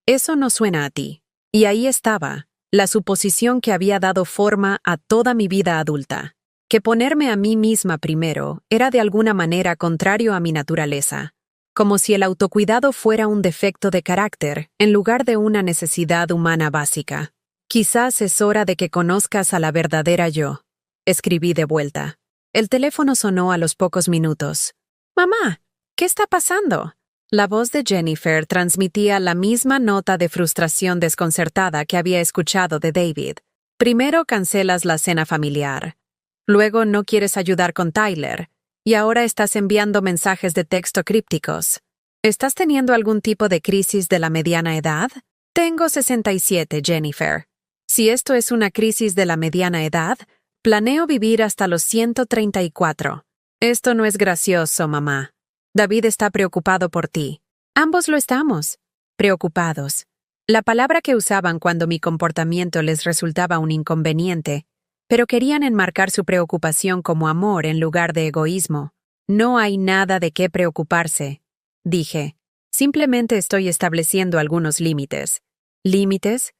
Eso no suena a ti. Y ahí estaba, la suposición que había dado forma a toda mi vida adulta. Que ponerme a mí misma primero era de alguna manera contrario a mi naturaleza, como si el autocuidado fuera un defecto de carácter en lugar de una necesidad humana básica. Quizás es hora de que conozcas a la verdadera yo, escribí de vuelta. El teléfono sonó a los pocos minutos. Mamá, ¿qué está pasando? La voz de Jennifer transmitía la misma nota de frustración desconcertada que había escuchado de David. Primero cancelas la cena familiar. Luego no quieres ayudar con Tyler, y ahora estás enviando mensajes de texto crípticos. ¿Estás teniendo algún tipo de crisis de la mediana edad? Tengo 67, Jennifer. Si esto es una crisis de la mediana edad, planeo vivir hasta los 134. Esto no es gracioso, mamá. David está preocupado por ti. Ambos lo estamos. Preocupados. La palabra que usaban cuando mi comportamiento les resultaba un inconveniente, pero querían enmarcar su preocupación como amor en lugar de egoísmo. No hay nada de qué preocuparse, dije. Simplemente estoy estableciendo algunos límites. ¿Límites?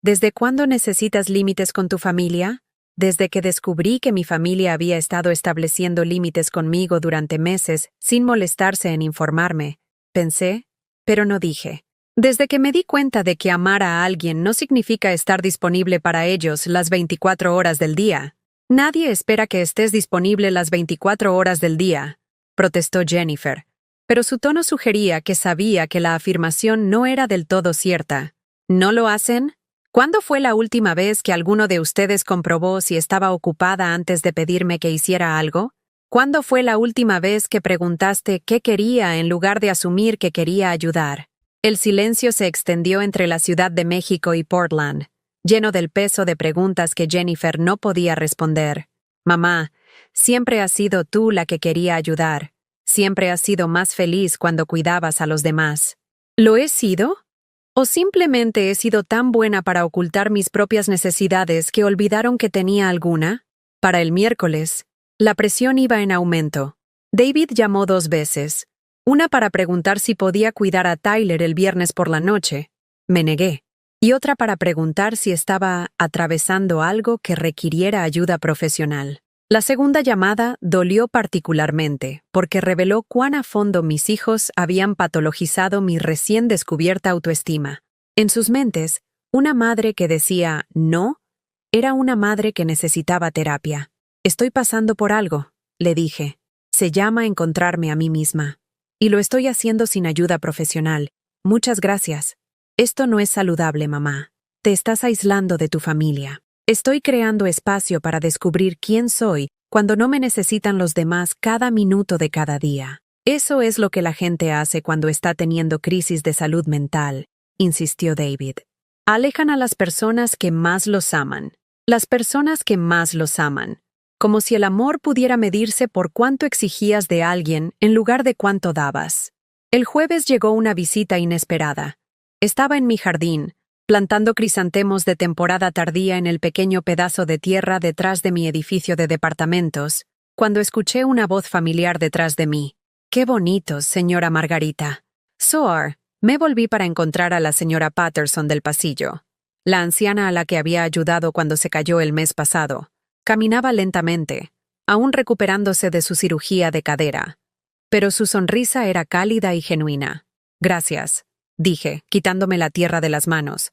¿Desde cuándo necesitas límites con tu familia? Desde que descubrí que mi familia había estado estableciendo límites conmigo durante meses sin molestarse en informarme, pensé, pero no dije. Desde que me di cuenta de que amar a alguien no significa estar disponible para ellos las 24 horas del día. Nadie espera que estés disponible las 24 horas del día, protestó Jennifer, pero su tono sugería que sabía que la afirmación no era del todo cierta. ¿No lo hacen? ¿Cuándo fue la última vez que alguno de ustedes comprobó si estaba ocupada antes de pedirme que hiciera algo? ¿Cuándo fue la última vez que preguntaste qué quería en lugar de asumir que quería ayudar? El silencio se extendió entre la Ciudad de México y Portland, lleno del peso de preguntas que Jennifer no podía responder. Mamá, siempre has sido tú la que quería ayudar. Siempre has sido más feliz cuando cuidabas a los demás. ¿Lo he sido? ¿O simplemente he sido tan buena para ocultar mis propias necesidades que olvidaron que tenía alguna? Para el miércoles, la presión iba en aumento. David llamó 2 veces. Una para preguntar si podía cuidar a Tyler el viernes por la noche. Me negué. Y otra para preguntar si estaba atravesando algo que requiriera ayuda profesional. La segunda llamada dolió particularmente porque reveló cuán a fondo mis hijos habían patologizado mi recién descubierta autoestima. En sus mentes, una madre que decía no era una madre que necesitaba terapia. Estoy pasando por algo, le dije. Se llama encontrarme a mí misma. Y lo estoy haciendo sin ayuda profesional. Muchas gracias. Esto no es saludable, mamá. Te estás aislando de tu familia. Estoy creando espacio para descubrir quién soy cuando no me necesitan los demás cada minuto de cada día. Eso es lo que la gente hace cuando está teniendo crisis de salud mental, insistió David. Alejan a las personas que más los aman. Las personas que más los aman. Como si el amor pudiera medirse por cuánto exigías de alguien en lugar de cuánto dabas. El jueves llegó una visita inesperada. Estaba en mi jardín, plantando crisantemos de temporada tardía en el pequeño pedazo de tierra detrás de mi edificio de departamentos, cuando escuché una voz familiar detrás de mí. ¡Qué bonitos, señora Margarita! Soar, me volví para encontrar a la señora Patterson del pasillo, la anciana a la que había ayudado cuando se cayó el mes pasado. Caminaba lentamente, aún recuperándose de su cirugía de cadera, pero su sonrisa era cálida y genuina. Gracias, dije, quitándome la tierra de las manos.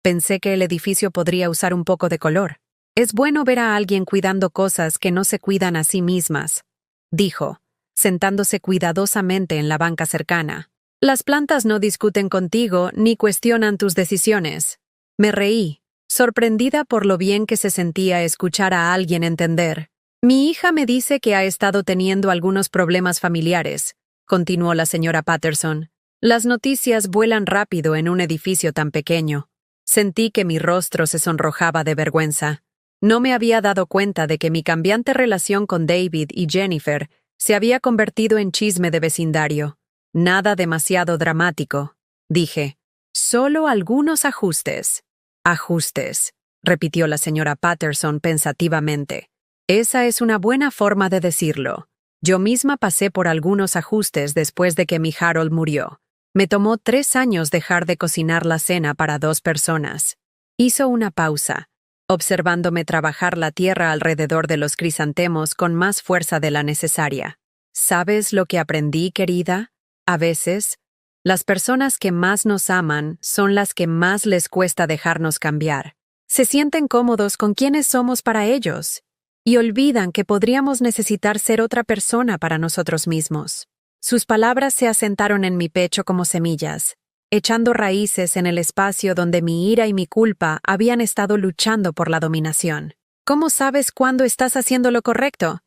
Pensé que el edificio podría usar un poco de color. Es bueno ver a alguien cuidando cosas que no se cuidan a sí mismas, dijo, sentándose cuidadosamente en la banca cercana. Las plantas no discuten contigo ni cuestionan tus decisiones. Me reí, sorprendida por lo bien que se sentía escuchar a alguien entender. Mi hija me dice que ha estado teniendo algunos problemas familiares, continuó la señora Patterson. Las noticias vuelan rápido en un edificio tan pequeño. Sentí que mi rostro se sonrojaba de vergüenza. No me había dado cuenta de que mi cambiante relación con David y Jennifer se había convertido en chisme de vecindario. Nada demasiado dramático, dije. Solo algunos ajustes. Ajustes, repitió la señora Patterson pensativamente. Esa es una buena forma de decirlo. Yo misma pasé por algunos ajustes después de que mi Harold murió. Me tomó 3 años dejar de cocinar la cena para 2 personas. Hizo una pausa, observándome trabajar la tierra alrededor de los crisantemos con más fuerza de la necesaria. ¿Sabes lo que aprendí, querida? A veces, las personas que más nos aman son las que más les cuesta dejarnos cambiar. Se sienten cómodos con quienes somos para ellos y olvidan que podríamos necesitar ser otra persona para nosotros mismos. Sus palabras se asentaron en mi pecho como semillas, echando raíces en el espacio donde mi ira y mi culpa habían estado luchando por la dominación. ¿Cómo sabes cuándo estás haciendo lo correcto?,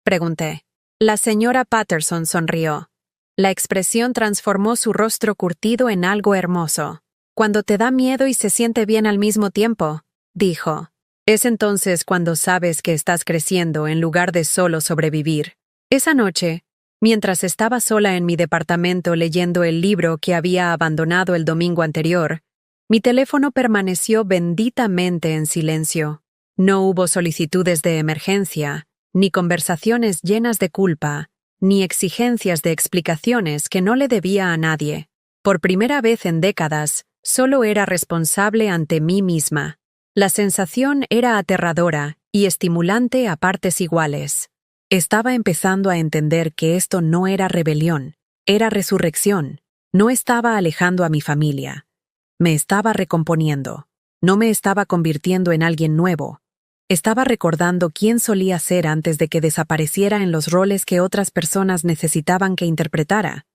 pregunté. La señora Patterson sonrió. La expresión transformó su rostro curtido en algo hermoso. Cuando te da miedo y se siente bien al mismo tiempo, dijo. Es entonces cuando sabes que estás creciendo en lugar de solo sobrevivir. Esa noche, mientras estaba sola en mi departamento leyendo el libro que había abandonado el domingo anterior, mi teléfono permaneció benditamente en silencio. No hubo solicitudes de emergencia, ni conversaciones llenas de culpa, ni exigencias de explicaciones que no le debía a nadie. Por primera vez en décadas, solo era responsable ante mí misma. La sensación era aterradora y estimulante a partes iguales. Estaba empezando a entender que esto no era rebelión, era resurrección. No estaba alejando a mi familia. Me estaba recomponiendo. No me estaba convirtiendo en alguien nuevo. Estaba recordando quién solía ser antes de que desapareciera en los roles que otras personas necesitaban que interpretara.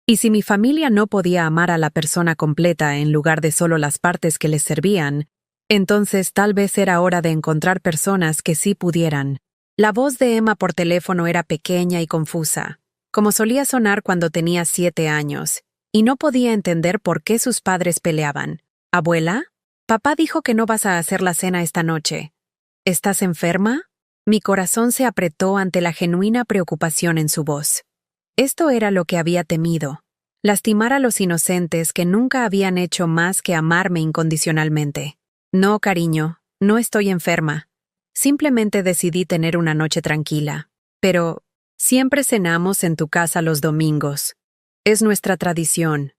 Y si mi familia no podía amar a la persona completa en lugar de solo las partes que les servían, entonces tal vez era hora de encontrar personas que sí pudieran. La voz de Emma por teléfono era pequeña y confusa, como solía sonar cuando tenía 7 años, y no podía entender por qué sus padres peleaban. ¿Abuela? Papá dijo que no vas a hacer la cena esta noche. ¿Estás enferma? Mi corazón se apretó ante la genuina preocupación en su voz. Esto era lo que había temido, lastimar a los inocentes que nunca habían hecho más que amarme incondicionalmente. No, cariño, no estoy enferma. Simplemente decidí tener una noche tranquila. Pero siempre cenamos en tu casa los domingos. Es nuestra tradición,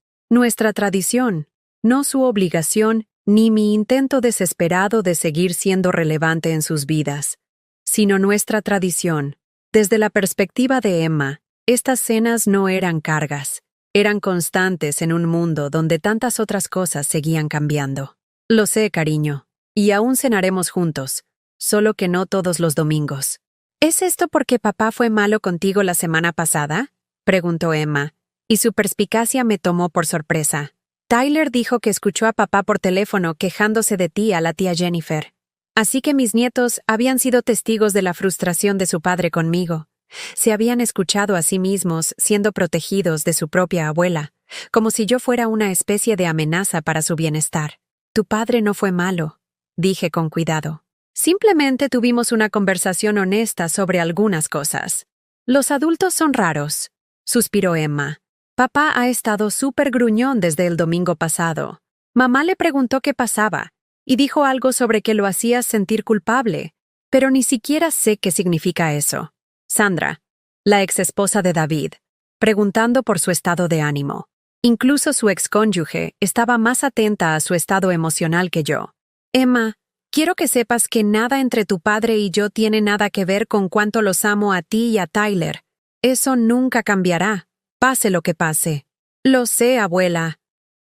no su obligación ni mi intento desesperado de seguir siendo relevante en sus vidas, sino nuestra tradición. Desde la perspectiva de Emma, estas cenas no eran cargas, eran constantes en un mundo donde tantas otras cosas seguían cambiando. Lo sé, cariño, y aún cenaremos juntos, solo que no todos los domingos. ¿Es esto porque papá fue malo contigo la semana pasada?, preguntó Emma, y su perspicacia me tomó por sorpresa. Tyler dijo que escuchó a papá por teléfono quejándose de ti a la tía Jennifer. Así que mis nietos habían sido testigos de la frustración de su padre conmigo. Se habían escuchado a sí mismos siendo protegidos de su propia abuela, como si yo fuera una especie de amenaza para su bienestar. Tu padre no fue malo, dije con cuidado. Simplemente tuvimos una conversación honesta sobre algunas cosas. Los adultos son raros, suspiró Emma. Papá ha estado súper gruñón desde el domingo pasado. Mamá le preguntó qué pasaba, y dijo algo sobre que lo hacías sentir culpable, pero ni siquiera sé qué significa eso. Sandra, la exesposa de David, preguntando por su estado de ánimo. Incluso su excónyuge estaba más atenta a su estado emocional que yo. Emma, quiero que sepas que nada entre tu padre y yo tiene nada que ver con cuánto los amo a ti y a Tyler. Eso nunca cambiará, pase lo que pase. Lo sé, abuela.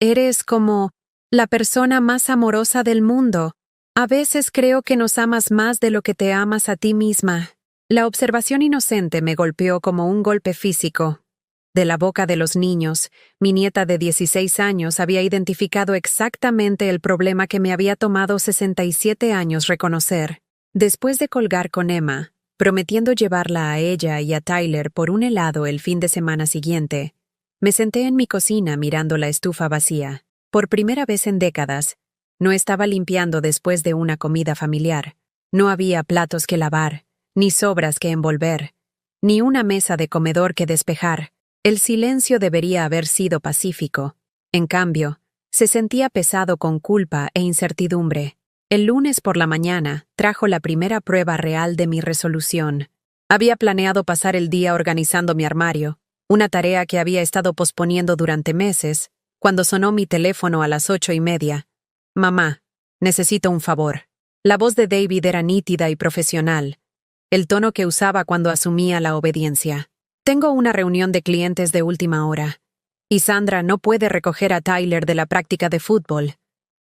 Eres como la persona más amorosa del mundo. A veces creo que nos amas más de lo que te amas a ti misma. La observación inocente me golpeó como un golpe físico. De la boca de los niños, mi nieta de 16 años había identificado exactamente el problema que me había tomado 67 años reconocer. Después de colgar con Emma, prometiendo llevarla a ella y a Tyler por un helado el fin de semana siguiente, me senté en mi cocina mirando la estufa vacía. Por primera vez en décadas, no estaba limpiando después de una comida familiar. No había platos que lavar, ni sobras que envolver, ni una mesa de comedor que despejar. El silencio debería haber sido pacífico. En cambio, se sentía pesado con culpa e incertidumbre. El lunes por la mañana trajo la primera prueba real de mi resolución. Había planeado pasar el día organizando mi armario, una tarea que había estado posponiendo durante meses, cuando sonó mi teléfono a las 8:30. Mamá, necesito un favor. La voz de David era nítida y profesional, el tono que usaba cuando asumía la obediencia. Tengo una reunión de clientes de última hora, y Sandra no puede recoger a Tyler de la práctica de fútbol.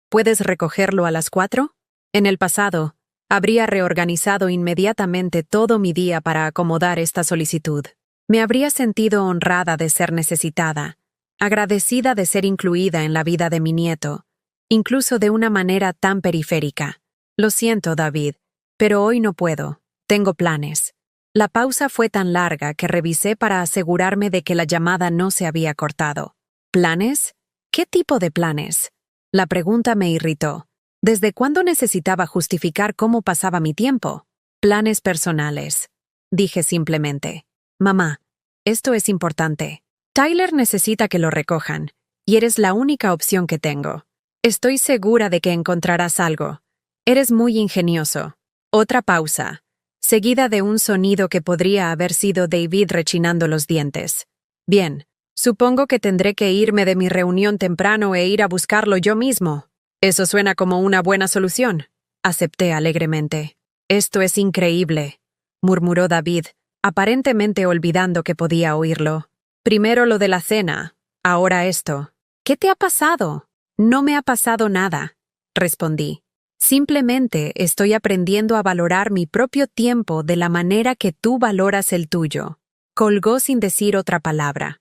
¿Puedes recogerlo a las 4? En el pasado, habría reorganizado inmediatamente todo mi día para acomodar esta solicitud. Me habría sentido honrada de ser necesitada, agradecida de ser incluida en la vida de mi nieto, incluso de una manera tan periférica. Lo siento, David, pero hoy no puedo. Tengo planes. La pausa fue tan larga que revisé para asegurarme de que la llamada no se había cortado. ¿Planes? ¿Qué tipo de planes? La pregunta me irritó. ¿Desde cuándo necesitaba justificar cómo pasaba mi tiempo? Planes personales. Dije simplemente. Mamá, esto es importante. Tyler necesita que lo recojan, y eres la única opción que tengo. Estoy segura de que encontrarás algo. Eres muy ingenioso. Otra pausa, seguida de un sonido que podría haber sido David rechinando los dientes. Bien, supongo que tendré que irme de mi reunión temprano e ir a buscarlo yo mismo. Eso suena como una buena solución, acepté alegremente. Esto es increíble, murmuró David, aparentemente olvidando que podía oírlo. Primero lo de la cena, ahora esto. ¿Qué te ha pasado? No me ha pasado nada, respondí. Simplemente estoy aprendiendo a valorar mi propio tiempo de la manera que tú valoras el tuyo. Colgó sin decir otra palabra.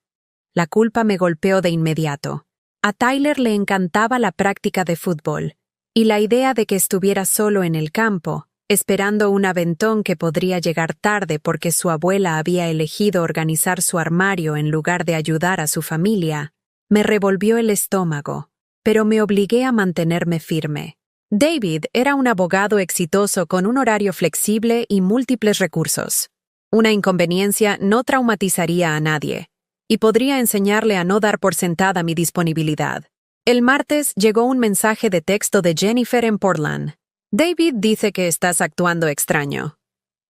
La culpa me golpeó de inmediato. A Tyler le encantaba la práctica de fútbol, y la idea de que estuviera solo en el campo, esperando un aventón que podría llegar tarde porque su abuela había elegido organizar su armario en lugar de ayudar a su familia, me revolvió el estómago, pero me obligué a mantenerme firme. David era un abogado exitoso con un horario flexible y múltiples recursos. Una inconveniencia no traumatizaría a nadie, y podría enseñarle a no dar por sentada mi disponibilidad. El martes llegó un mensaje de texto de Jennifer en Portland. David dice que estás actuando extraño.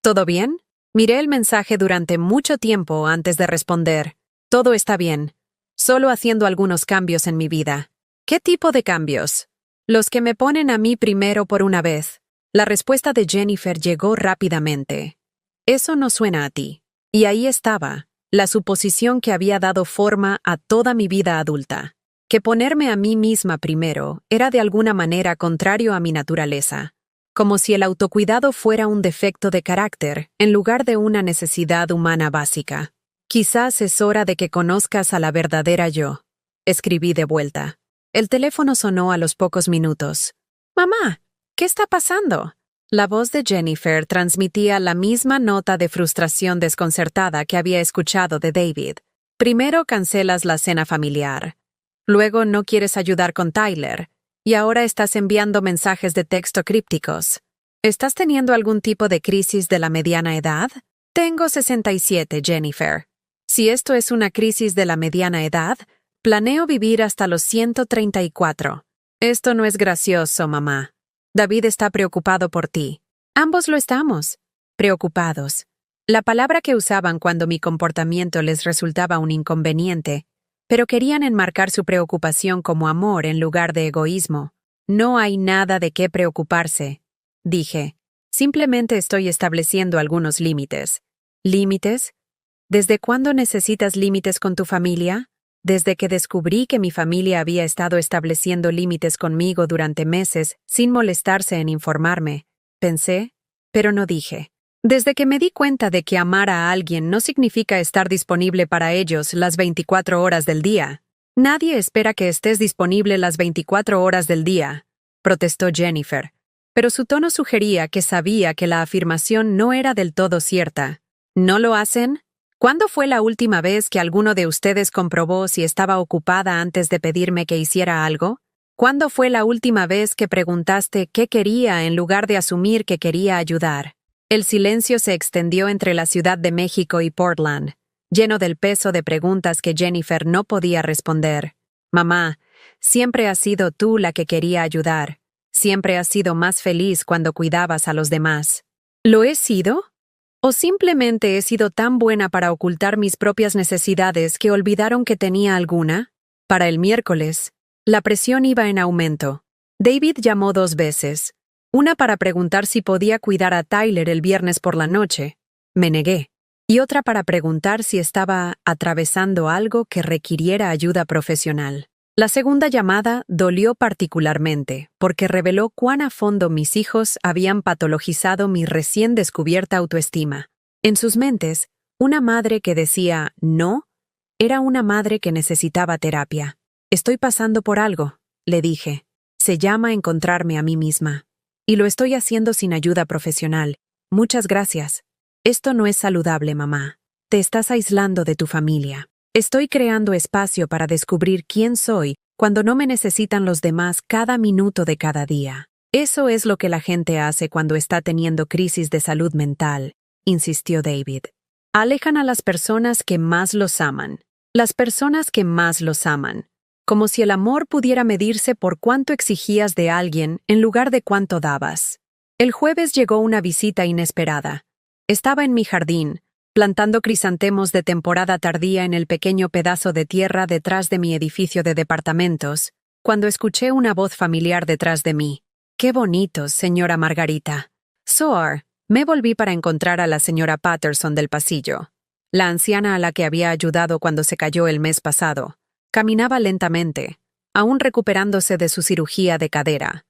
¿Todo bien? Miré el mensaje durante mucho tiempo antes de responder. Todo está bien. Solo haciendo algunos cambios en mi vida. ¿Qué tipo de cambios? Los que me ponen a mí primero por una vez. La respuesta de Jennifer llegó rápidamente. Eso no suena a ti. Y ahí estaba, la suposición que había dado forma a toda mi vida adulta. Que ponerme a mí misma primero era de alguna manera contrario a mi naturaleza. Como si el autocuidado fuera un defecto de carácter en lugar de una necesidad humana básica. Quizás es hora de que conozcas a la verdadera yo. Escribí de vuelta. El teléfono sonó a los pocos minutos. «Mamá, ¿qué está pasando?» La voz de Jennifer transmitía la misma nota de frustración desconcertada que había escuchado de David. Primero cancelas la cena familiar. Luego no quieres ayudar con Tyler. Y ahora estás enviando mensajes de texto crípticos. ¿Estás teniendo algún tipo de crisis de la mediana edad? Tengo 67, Jennifer. Si esto es una crisis de la mediana edad, planeo vivir hasta los 134. Esto no es gracioso, mamá. David está preocupado por ti. Ambos lo estamos. Preocupados. La palabra que usaban cuando mi comportamiento les resultaba un inconveniente, pero querían enmarcar su preocupación como amor en lugar de egoísmo. No hay nada de qué preocuparse, dije. Simplemente estoy estableciendo algunos límites. ¿Límites? ¿Desde cuándo necesitas límites con tu familia? Desde que descubrí que mi familia había estado estableciendo límites conmigo durante meses sin molestarse en informarme, pensé, pero no dije. Desde que me di cuenta de que amar a alguien no significa estar disponible para ellos las 24 horas del día. Nadie espera que estés disponible las 24 horas del día, protestó Jennifer, pero su tono sugería que sabía que la afirmación no era del todo cierta. ¿No lo hacen? ¿Cuándo fue la última vez que alguno de ustedes comprobó si estaba ocupada antes de pedirme que hiciera algo? ¿Cuándo fue la última vez que preguntaste qué quería en lugar de asumir que quería ayudar? El silencio se extendió entre la Ciudad de México y Portland, lleno del peso de preguntas que Jennifer no podía responder. Mamá, siempre has sido tú la que quería ayudar. Siempre has sido más feliz cuando cuidabas a los demás. ¿Lo he sido? ¿O simplemente he sido tan buena para ocultar mis propias necesidades que olvidaron que tenía alguna? Para el miércoles, la presión iba en aumento. David llamó 2 veces. Una para preguntar si podía cuidar a Tyler el viernes por la noche. Me negué. Y otra para preguntar si estaba atravesando algo que requiriera ayuda profesional. La segunda llamada dolió particularmente, porque reveló cuán a fondo mis hijos habían patologizado mi recién descubierta autoestima. En sus mentes, una madre que decía no era una madre que necesitaba terapia. Estoy pasando por algo, le dije. Se llama encontrarme a mí misma. Y lo estoy haciendo sin ayuda profesional. Muchas gracias. Esto no es saludable, mamá. Te estás aislando de tu familia. Estoy creando espacio para descubrir quién soy cuando no me necesitan los demás cada minuto de cada día. Eso es lo que la gente hace cuando está teniendo crisis de salud mental, insistió David. Alejan a las personas que más los aman. Las personas que más los aman. Como si el amor pudiera medirse por cuánto exigías de alguien en lugar de cuánto dabas. El jueves llegó una visita inesperada. Estaba en mi jardín, plantando crisantemos de temporada tardía en el pequeño pedazo de tierra detrás de mi edificio de departamentos, cuando escuché una voz familiar detrás de mí. ¡Qué bonitos, señora Margarita! Soar, me volví para encontrar a la señora Patterson del pasillo, la anciana a la que había ayudado cuando se cayó el mes pasado. Caminaba lentamente, aún recuperándose de su cirugía de cadera,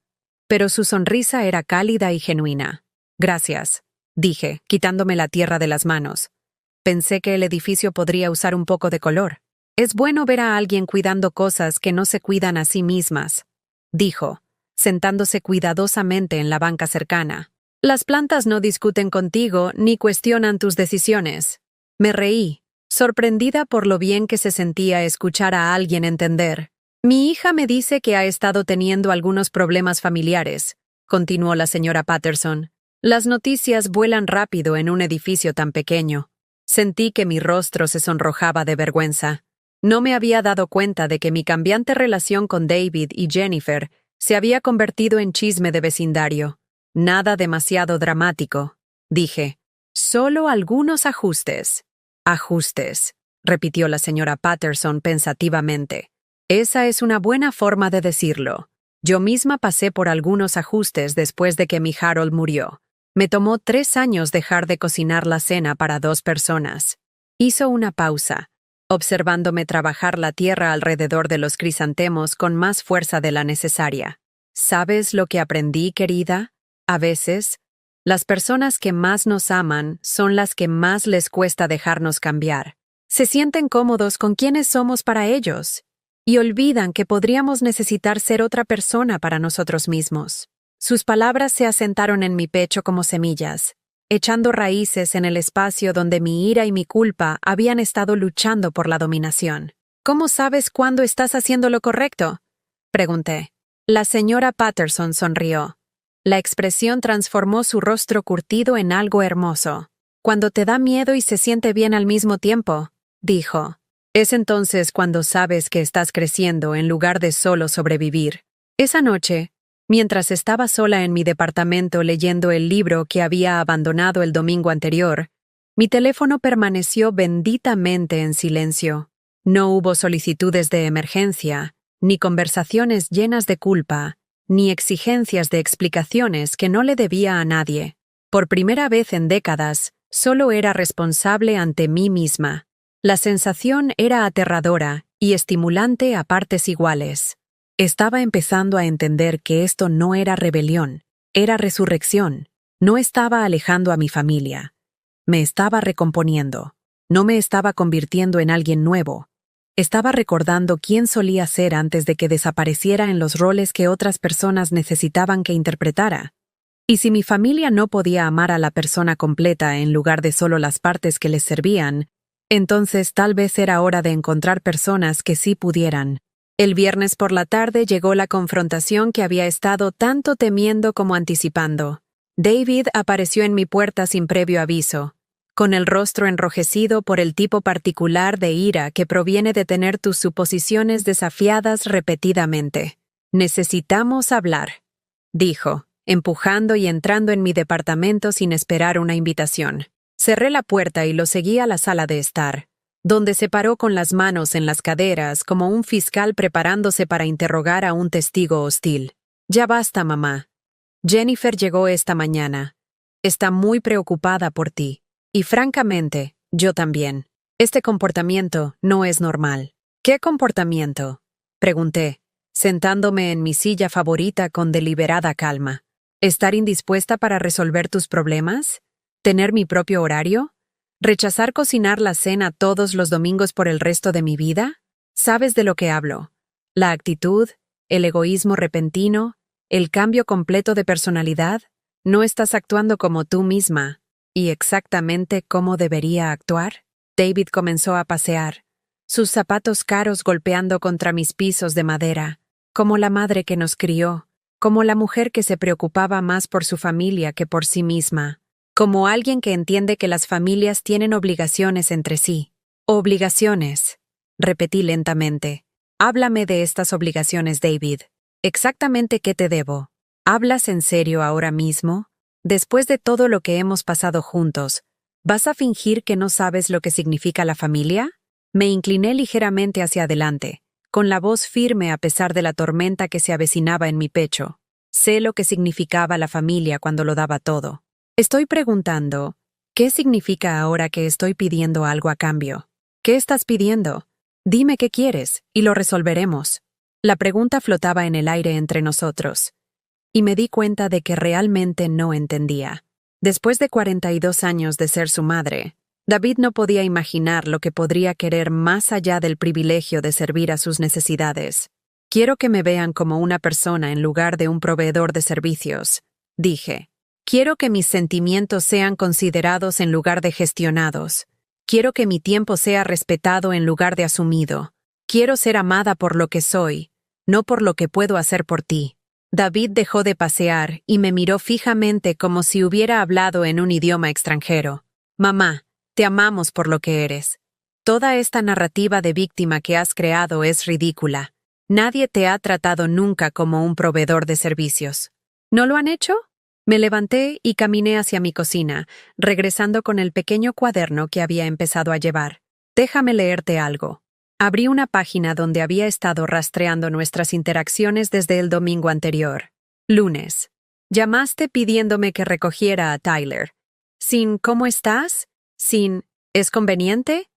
pero su sonrisa era cálida y genuina. Gracias, dije, quitándome la tierra de las manos. Pensé que el edificio podría usar un poco de color. Es bueno ver a alguien cuidando cosas que no se cuidan a sí mismas, dijo, sentándose cuidadosamente en la banca cercana. Las plantas no discuten contigo ni cuestionan tus decisiones. Me reí, sorprendida por lo bien que se sentía escuchar a alguien entender. Mi hija me dice que ha estado teniendo algunos problemas familiares, continuó la señora Patterson. Las noticias vuelan rápido en un edificio tan pequeño. Sentí que mi rostro se sonrojaba de vergüenza. No me había dado cuenta de que mi cambiante relación con David y Jennifer se había convertido en chisme de vecindario. Nada demasiado dramático, dije. Solo algunos ajustes. Ajustes, repitió la señora Patterson pensativamente. Esa es una buena forma de decirlo. Yo misma pasé por algunos ajustes después de que mi Harold murió. Me tomó 3 años dejar de cocinar la cena para 2 personas. Hizo una pausa, observándome trabajar la tierra alrededor de los crisantemos con más fuerza de la necesaria. ¿Sabes lo que aprendí, querida? A veces, las personas que más nos aman son las que más les cuesta dejarnos cambiar. Se sienten cómodos con quienes somos para ellos y olvidan que podríamos necesitar ser otra persona para nosotros mismos. Sus palabras se asentaron en mi pecho como semillas, echando raíces en el espacio donde mi ira y mi culpa habían estado luchando por la dominación. ¿Cómo sabes cuándo estás haciendo lo correcto?, pregunté. La señora Patterson sonrió. La expresión transformó su rostro curtido en algo hermoso. Cuando te da miedo y se siente bien al mismo tiempo, dijo. Es entonces cuando sabes que estás creciendo en lugar de solo sobrevivir. Esa noche, mientras estaba sola en mi departamento leyendo el libro que había abandonado el domingo anterior, mi teléfono permaneció benditamente en silencio. No hubo solicitudes de emergencia, ni conversaciones llenas de culpa, ni exigencias de explicaciones que no le debía a nadie. Por primera vez en décadas, solo era responsable ante mí misma. La sensación era aterradora y estimulante a partes iguales. Estaba empezando a entender que esto no era rebelión, era resurrección. No estaba alejando a mi familia. Me estaba recomponiendo. No me estaba convirtiendo en alguien nuevo. Estaba recordando quién solía ser antes de que desapareciera en los roles que otras personas necesitaban que interpretara. Y si mi familia no podía amar a la persona completa en lugar de solo las partes que les servían, entonces tal vez era hora de encontrar personas que sí pudieran. El viernes por la tarde llegó la confrontación que había estado tanto temiendo como anticipando. David apareció en mi puerta sin previo aviso, con el rostro enrojecido por el tipo particular de ira que proviene de tener tus suposiciones desafiadas repetidamente. «Necesitamos hablar», dijo, empujando y entrando en mi departamento sin esperar una invitación. Cerré la puerta y lo seguí a la sala de estar, donde se paró con las manos en las caderas como un fiscal preparándose para interrogar a un testigo hostil. «Ya basta, mamá. Jennifer llegó esta mañana. Está muy preocupada por ti. Y francamente, yo también. Este comportamiento no es normal». «¿Qué comportamiento?», pregunté, sentándome en mi silla favorita con deliberada calma. «¿Estar indispuesta para resolver tus problemas? ¿Tener mi propio horario? ¿Rechazar cocinar la cena todos los domingos por el resto de mi vida? Sabes de lo que hablo. La actitud, el egoísmo repentino, el cambio completo de personalidad. No estás actuando como tú misma. ¿Y exactamente cómo debería actuar?». David comenzó a pasear, sus zapatos caros golpeando contra mis pisos de madera, como la madre que nos crió, como la mujer que se preocupaba más por su familia que por sí misma, como alguien que entiende que las familias tienen obligaciones entre sí. «Obligaciones», repetí lentamente. «Háblame de estas obligaciones, David. ¿Exactamente qué te debo? ¿Hablas en serio ahora mismo? Después de todo lo que hemos pasado juntos, ¿vas a fingir que no sabes lo que significa la familia?». Me incliné ligeramente hacia adelante, con la voz firme a pesar de la tormenta que se avecinaba en mi pecho. Sé lo que significaba la familia cuando lo daba todo. Estoy preguntando, ¿qué significa ahora que estoy pidiendo algo a cambio? ¿Qué estás pidiendo? Dime qué quieres, y lo resolveremos. La pregunta flotaba en el aire entre nosotros, y me di cuenta de que realmente no entendía. Después de 42 años de ser su madre, David no podía imaginar lo que podría querer más allá del privilegio de servir a sus necesidades. «Quiero que me vean como una persona en lugar de un proveedor de servicios», dije. «Quiero que mis sentimientos sean considerados en lugar de gestionados. Quiero que mi tiempo sea respetado en lugar de asumido. Quiero ser amada por lo que soy, no por lo que puedo hacer por ti». David dejó de pasear y me miró fijamente como si hubiera hablado en un idioma extranjero. «Mamá, te amamos por lo que eres. Toda esta narrativa de víctima que has creado es ridícula. Nadie te ha tratado nunca como un proveedor de servicios». «¿No lo han hecho?». Me levanté y caminé hacia mi cocina, regresando con el pequeño cuaderno que había empezado a llevar. «Déjame leerte algo». Abrí una página donde había estado rastreando nuestras interacciones desde el domingo anterior. Lunes. Llamaste pidiéndome que recogiera a Tyler. Sin «¿cómo estás?», sin «¿es conveniente?».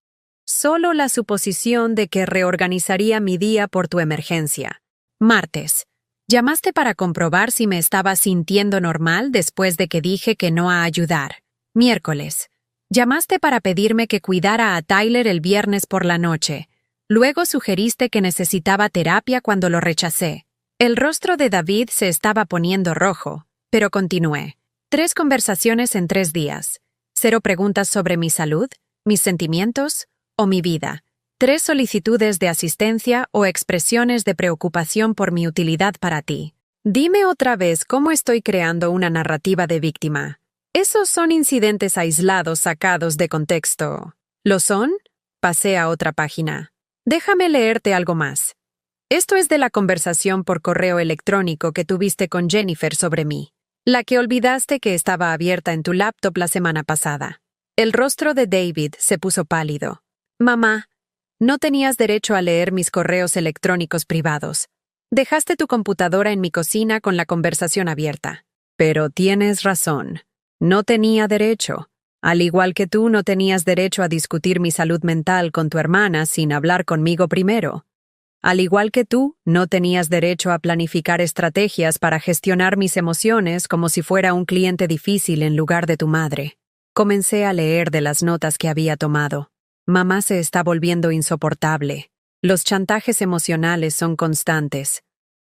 Solo la suposición de que reorganizaría mi día por tu emergencia. Martes. Llamaste para comprobar si me estaba sintiendo normal después de que dije que no a ayudar. Miércoles. Llamaste para pedirme que cuidara a Tyler el viernes por la noche. Luego sugeriste que necesitaba terapia cuando lo rechacé. El rostro de David se estaba poniendo rojo, pero continué. 3 conversaciones en 3 días. 0 preguntas sobre mi salud, mis sentimientos o mi vida. 3 solicitudes de asistencia o expresiones de preocupación por mi utilidad para ti. Dime otra vez cómo estoy creando una narrativa de víctima. Esos son incidentes aislados sacados de contexto. ¿Lo son? Pasé a otra página. Déjame leerte algo más. Esto es de la conversación por correo electrónico que tuviste con Jennifer sobre mí, la que olvidaste que estaba abierta en tu laptop la semana pasada. El rostro de David se puso pálido. Mamá, no tenías derecho a leer mis correos electrónicos privados. Dejaste tu computadora en mi cocina con la conversación abierta. Pero tienes razón. No tenía derecho. Al igual que tú no tenías derecho a discutir mi salud mental con tu hermana sin hablar conmigo primero. Al igual que tú, no tenías derecho a planificar estrategias para gestionar mis emociones como si fuera un cliente difícil en lugar de tu madre. Comencé a leer de las notas que había tomado. Mamá se está volviendo insoportable. Los chantajes emocionales son constantes.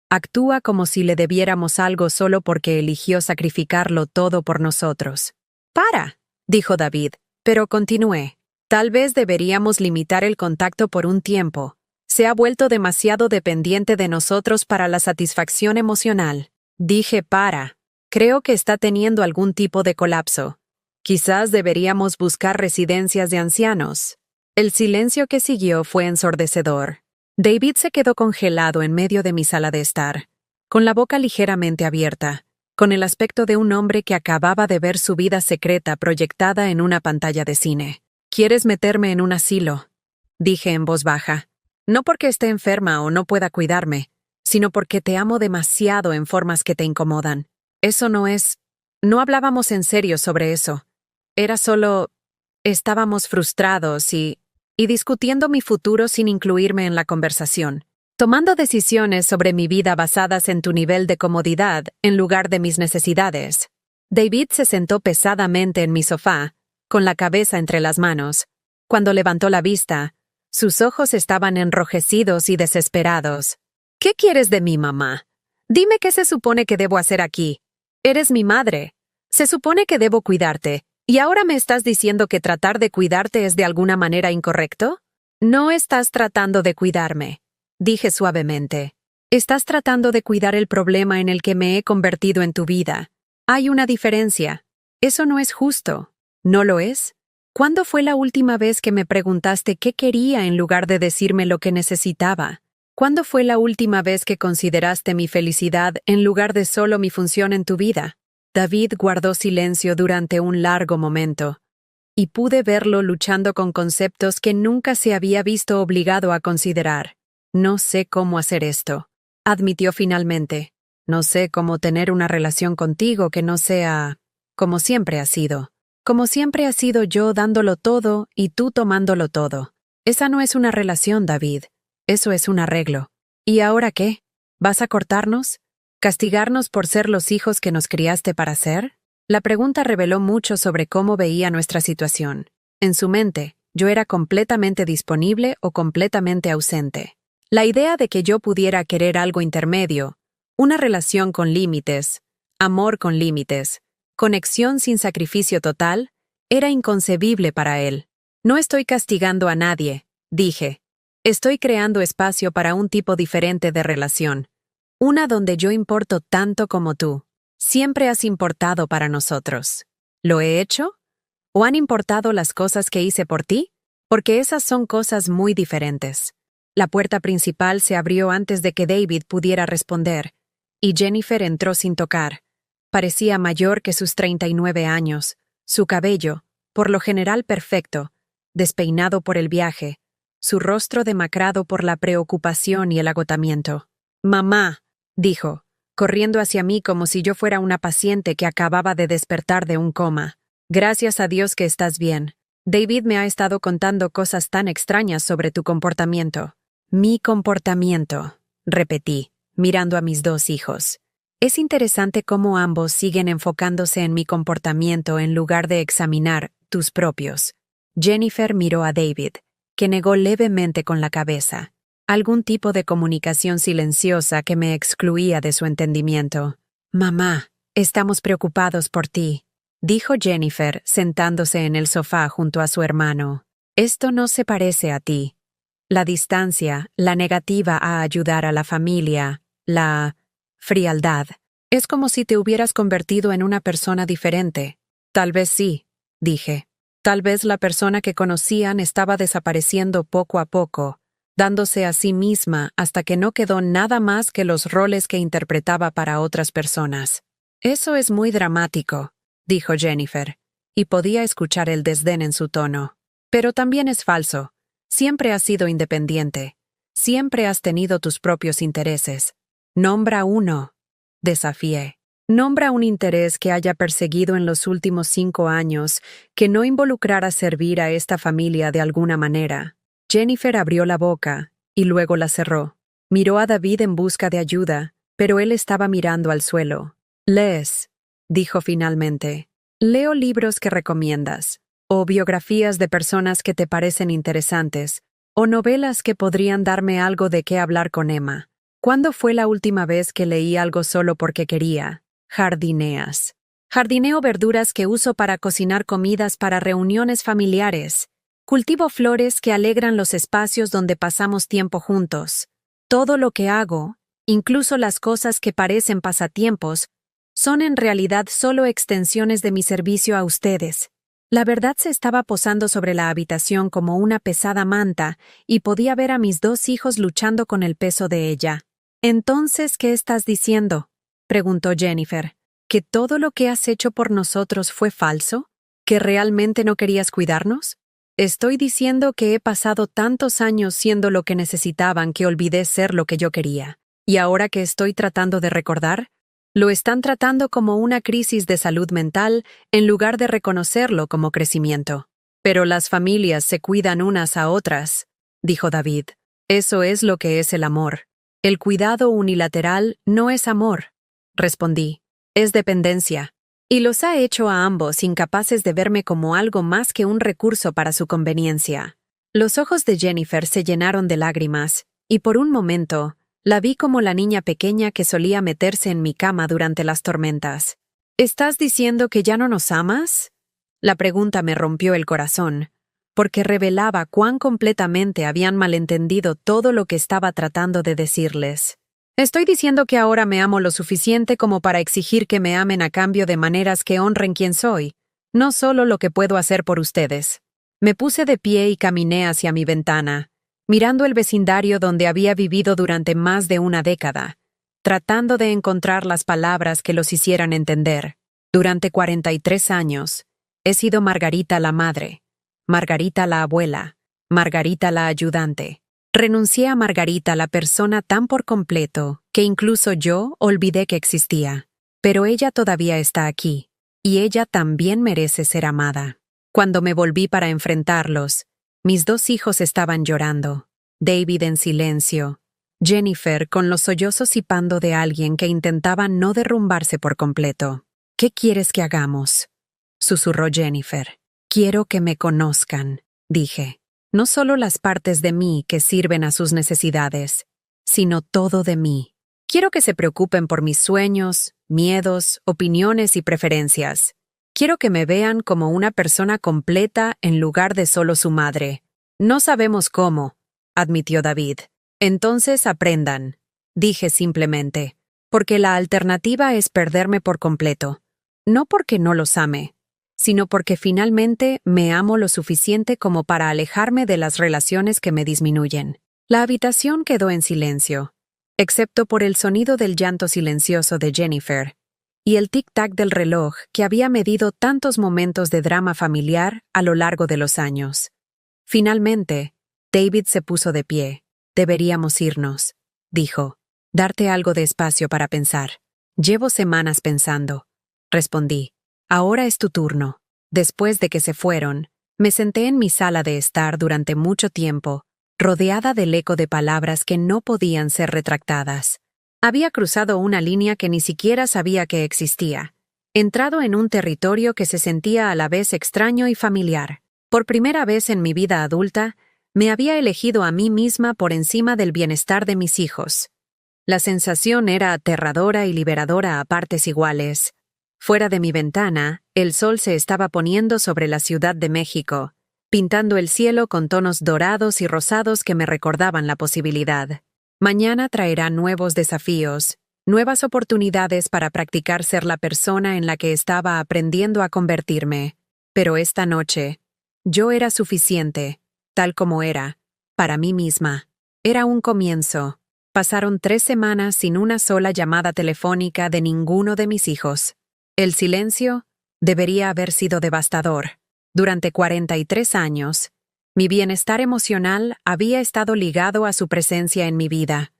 Actúa como si le debiéramos algo solo porque eligió sacrificarlo todo por nosotros. ¡Para!, dijo David, pero continué. Tal vez deberíamos limitar el contacto por un tiempo. Se ha vuelto demasiado dependiente de nosotros para la satisfacción emocional. Dije para. Creo que está teniendo algún tipo de colapso. Quizás deberíamos buscar residencias de ancianos. El silencio que siguió fue ensordecedor. David se quedó congelado en medio de mi sala de estar, con la boca ligeramente abierta, con el aspecto de un hombre que acababa de ver su vida secreta proyectada en una pantalla de cine. «¿Quieres meterme en un asilo?», dije en voz baja. No porque esté enferma o no pueda cuidarme, sino porque te amo demasiado en formas que te incomodan. Eso no es... No hablábamos en serio sobre eso. Era solo... Estábamos frustrados y discutiendo mi futuro sin incluirme en la conversación. Tomando decisiones sobre mi vida basadas en tu nivel de comodidad en lugar de mis necesidades. David se sentó pesadamente en mi sofá, con la cabeza entre las manos. Cuando levantó la vista, sus ojos estaban enrojecidos y desesperados. «¿Qué quieres de mí, mamá? Dime qué se supone que debo hacer aquí. Eres mi madre. Se supone que debo cuidarte. ¿Y ahora me estás diciendo que tratar de cuidarte es de alguna manera incorrecto? No estás tratando de cuidarme», dije suavemente. «Estás tratando de cuidar el problema en el que me he convertido en tu vida. Hay una diferencia. Eso no es justo. ¿No lo es? ¿Cuándo fue la última vez que me preguntaste qué quería en lugar de decirme lo que necesitaba? ¿Cuándo fue la última vez que consideraste mi felicidad en lugar de solo mi función en tu vida?» David guardó silencio durante un largo momento, y pude verlo luchando con conceptos que nunca se había visto obligado a considerar. «No sé cómo hacer esto», admitió finalmente. «No sé cómo tener una relación contigo que no sea como siempre ha sido. Como siempre ha sido yo dándolo todo y tú tomándolo todo. Esa no es una relación, David. Eso es un arreglo. ¿Y ahora qué? ¿Vas a cortarnos? ¿Castigarnos por ser los hijos que nos criaste para ser?» La pregunta reveló mucho sobre cómo veía nuestra situación. En su mente, yo era completamente disponible o completamente ausente. La idea de que yo pudiera querer algo intermedio, una relación con límites, amor con límites, conexión sin sacrificio total, era inconcebible para él. «No estoy castigando a nadie», dije. «Estoy creando espacio para un tipo diferente de relación. Una donde yo importo tanto como tú. Siempre has importado para nosotros. ¿Lo he hecho? ¿O han importado las cosas que hice por ti? Porque esas son cosas muy diferentes». La puerta principal se abrió antes de que David pudiera responder, y Jennifer entró sin tocar. Parecía mayor que sus 39 años. Su cabello, por lo general perfecto, despeinado por el viaje, su rostro demacrado por la preocupación y el agotamiento. «Mamá», dijo, corriendo hacia mí como si yo fuera una paciente que acababa de despertar de un coma. «Gracias a Dios que estás bien. David me ha estado contando cosas tan extrañas sobre tu comportamiento». «Mi comportamiento», repetí, mirando a mis 2 hijos. Es interesante cómo ambos siguen enfocándose en mi comportamiento en lugar de examinar tus propios. Jennifer miró a David, que negó levemente con la cabeza. algún tipo de comunicación silenciosa que me excluía de su entendimiento. «Mamá, estamos preocupados por ti», dijo Jennifer, sentándose en el sofá junto a su hermano. «Esto no se parece a ti. La distancia, la negativa a ayudar a la familia, la frialdad. Es como si te hubieras convertido en una persona diferente». «Tal vez sí», dije. Tal vez la persona que conocían estaba desapareciendo poco a poco, dándose a sí misma hasta que no quedó nada más que los roles que interpretaba para otras personas. «Eso es muy dramático», dijo Jennifer, y podía escuchar el desdén en su tono. «Pero también es falso. Siempre has sido independiente. Siempre has tenido tus propios intereses. Nombra uno», desafié. «Nombra un interés que haya perseguido en los últimos 5 años que no involucrara servir a esta familia de alguna manera». Jennifer abrió la boca y luego la cerró. Miró a David en busca de ayuda, pero él estaba mirando al suelo. «¿Lees?», dijo finalmente. «Leo libros que recomiendas, o biografías de personas que te parecen interesantes, o novelas que podrían darme algo de qué hablar con Emma. ¿Cuándo fue la última vez que leí algo solo porque quería? Jardineas. Jardineo verduras que uso para cocinar comidas para reuniones familiares. Cultivo flores que alegran los espacios donde pasamos tiempo juntos. Todo lo que hago, incluso las cosas que parecen pasatiempos, son en realidad solo extensiones de mi servicio a ustedes». La verdad se estaba posando sobre la habitación como una pesada manta y podía ver a mis 2 hijos luchando con el peso de ella. «¿Entonces qué estás diciendo?», preguntó Jennifer. «¿Que todo lo que has hecho por nosotros fue falso? ¿Que realmente no querías cuidarnos? Estoy diciendo que he pasado tantos años siendo lo que necesitaban que olvidé ser lo que yo quería. Y ahora que estoy tratando de recordar, lo están tratando como una crisis de salud mental en lugar de reconocerlo como crecimiento. Pero las familias se cuidan unas a otras», dijo David. «Eso es lo que es el amor. El cuidado unilateral no es amor», respondí. «Es dependencia. Y los ha hecho a ambos incapaces de verme como algo más que un recurso para su conveniencia». Los ojos de Jennifer se llenaron de lágrimas, y por un momento la vi como la niña pequeña que solía meterse en mi cama durante las tormentas. «¿Estás diciendo que ya no nos amas?». La pregunta me rompió el corazón, porque revelaba cuán completamente habían malentendido todo lo que estaba tratando de decirles. «Estoy diciendo que ahora me amo lo suficiente como para exigir que me amen a cambio de maneras que honren quién soy, no solo lo que puedo hacer por ustedes». Me puse de pie y caminé hacia mi ventana, mirando el vecindario donde había vivido durante más de una década, tratando de encontrar las palabras que los hicieran entender. Durante 43 años, he sido Margarita la madre, Margarita la abuela, Margarita la ayudante. Renuncié a Margarita la persona tan por completo que incluso yo olvidé que existía. Pero ella todavía está aquí, y ella también merece ser amada. Cuando me volví para enfrentarlos, mis 2 hijos estaban llorando, David en silencio, Jennifer con los sollozos hipando de alguien que intentaba no derrumbarse por completo. «¿Qué quieres que hagamos?», susurró Jennifer. «Quiero que me conozcan», dije. «No solo las partes de mí que sirven a sus necesidades, sino todo de mí. Quiero que se preocupen por mis sueños, miedos, opiniones y preferencias. Quiero que me vean como una persona completa en lugar de solo su madre». «No sabemos cómo», admitió David. «Entonces aprendan», dije simplemente, «porque la alternativa es perderme por completo. No porque no los ame, sino porque finalmente me amo lo suficiente como para alejarme de las relaciones que me disminuyen». La habitación quedó en silencio, excepto por el sonido del llanto silencioso de Jennifer y el tic-tac del reloj que había medido tantos momentos de drama familiar a lo largo de los años. Finalmente, David se puso de pie. «Deberíamos irnos», dijo. «Darte algo de espacio para pensar». «Llevo semanas pensando», respondí. «Ahora es tu turno». Después de que se fueron, me senté en mi sala de estar durante mucho tiempo, rodeada del eco de palabras que no podían ser retractadas. Había cruzado una línea que ni siquiera sabía que existía, entrado en un territorio que se sentía a la vez extraño y familiar. Por primera vez en mi vida adulta, Me había elegido a mí misma por encima del bienestar de mis hijos. La sensación era aterradora y liberadora a partes iguales. Fuera de mi ventana, el sol se estaba poniendo sobre la Ciudad de México, pintando el cielo con tonos dorados y rosados que me recordaban la posibilidad. Mañana traerá nuevos desafíos, nuevas oportunidades para practicar ser la persona en la que estaba aprendiendo a convertirme. Pero esta noche, yo era suficiente, tal como era, para mí misma. Era un comienzo. Pasaron 3 semanas sin una sola llamada telefónica de ninguno de mis hijos. El silencio debería haber sido devastador. Durante 43 años, mi bienestar emocional había estado ligado a su presencia en mi vida,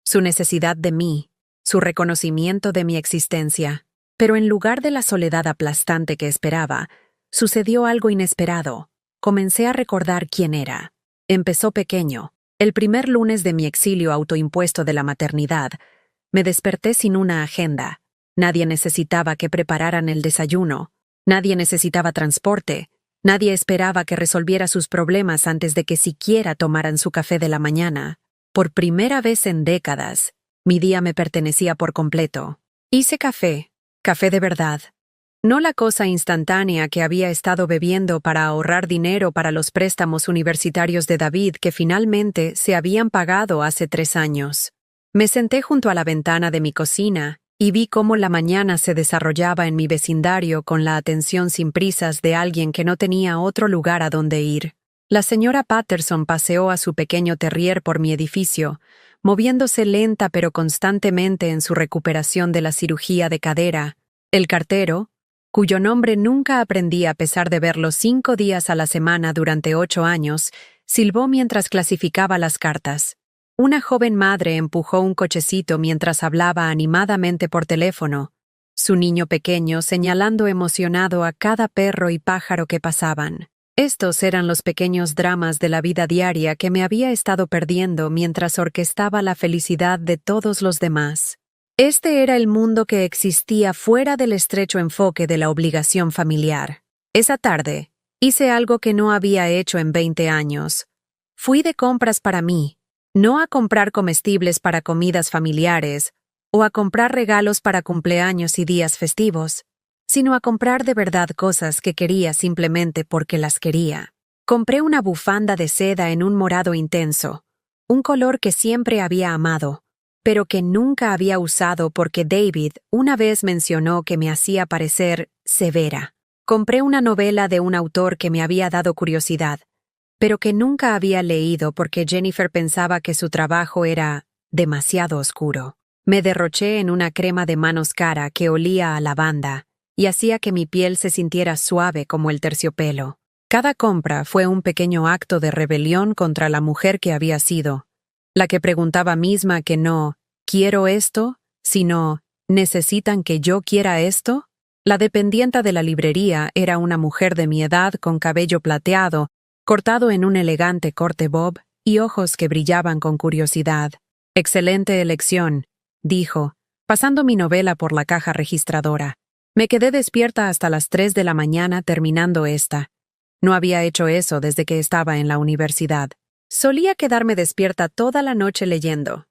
su necesidad de mí, su reconocimiento de mi existencia. Pero en lugar de la soledad aplastante que esperaba, sucedió algo inesperado. Comencé a recordar quién era. Empezó pequeño. El primer lunes de mi exilio autoimpuesto de la maternidad, me desperté sin una agenda. Nadie necesitaba que prepararan el desayuno. Nadie necesitaba transporte. Nadie esperaba que resolviera sus problemas antes de que siquiera tomaran su café de la mañana. Por primera vez en décadas, mi día me pertenecía por completo. Hice café, café de verdad. No la cosa instantánea que había estado bebiendo para ahorrar dinero para los préstamos universitarios de David que finalmente se habían pagado hace 3 años. Me senté junto a la ventana de mi cocina y vi cómo la mañana se desarrollaba en mi vecindario con la atención sin prisas de alguien que no tenía otro lugar a donde ir. La señora Patterson paseó a su pequeño terrier por mi edificio, moviéndose lenta pero constantemente en su recuperación de la cirugía de cadera. El cartero, cuyo nombre nunca aprendí a pesar de verlo 5 días a la semana durante 8 años, silbó mientras clasificaba las cartas. Una joven madre empujó un cochecito mientras hablaba animadamente por teléfono, su niño pequeño señalando emocionado a cada perro y pájaro que pasaban. Estos eran los pequeños dramas de la vida diaria que me había estado perdiendo mientras orquestaba la felicidad de todos los demás. Este era el mundo que existía fuera del estrecho enfoque de la obligación familiar. Esa tarde, hice algo que no había hecho en 20 años. Fui de compras para mí, no a comprar comestibles para comidas familiares o a comprar regalos para cumpleaños y días festivos, sino a comprar de verdad cosas que quería simplemente porque las quería. Compré una bufanda de seda en un morado intenso, un color que siempre había amado, pero que nunca había usado porque David una vez mencionó que me hacía parecer severa. Compré una novela de un autor que me había dado curiosidad, pero que nunca había leído porque Jennifer pensaba que su trabajo era demasiado oscuro. Me derroché en una crema de manos cara que olía a lavanda y hacía que mi piel se sintiera suave como el terciopelo. Cada compra fue un pequeño acto de rebelión contra la mujer que había sido, la que preguntaba misma que no «¿quiero esto?», sino «¿necesitan que yo quiera esto?». La dependienta de la librería era una mujer de mi edad con cabello plateado, cortado en un elegante corte bob y ojos que brillaban con curiosidad. «Excelente elección», dijo, pasando mi novela por la caja registradora. Me quedé despierta hasta las 3 de la mañana terminando esta. No había hecho eso desde que estaba en la universidad. Solía quedarme despierta toda la noche leyendo,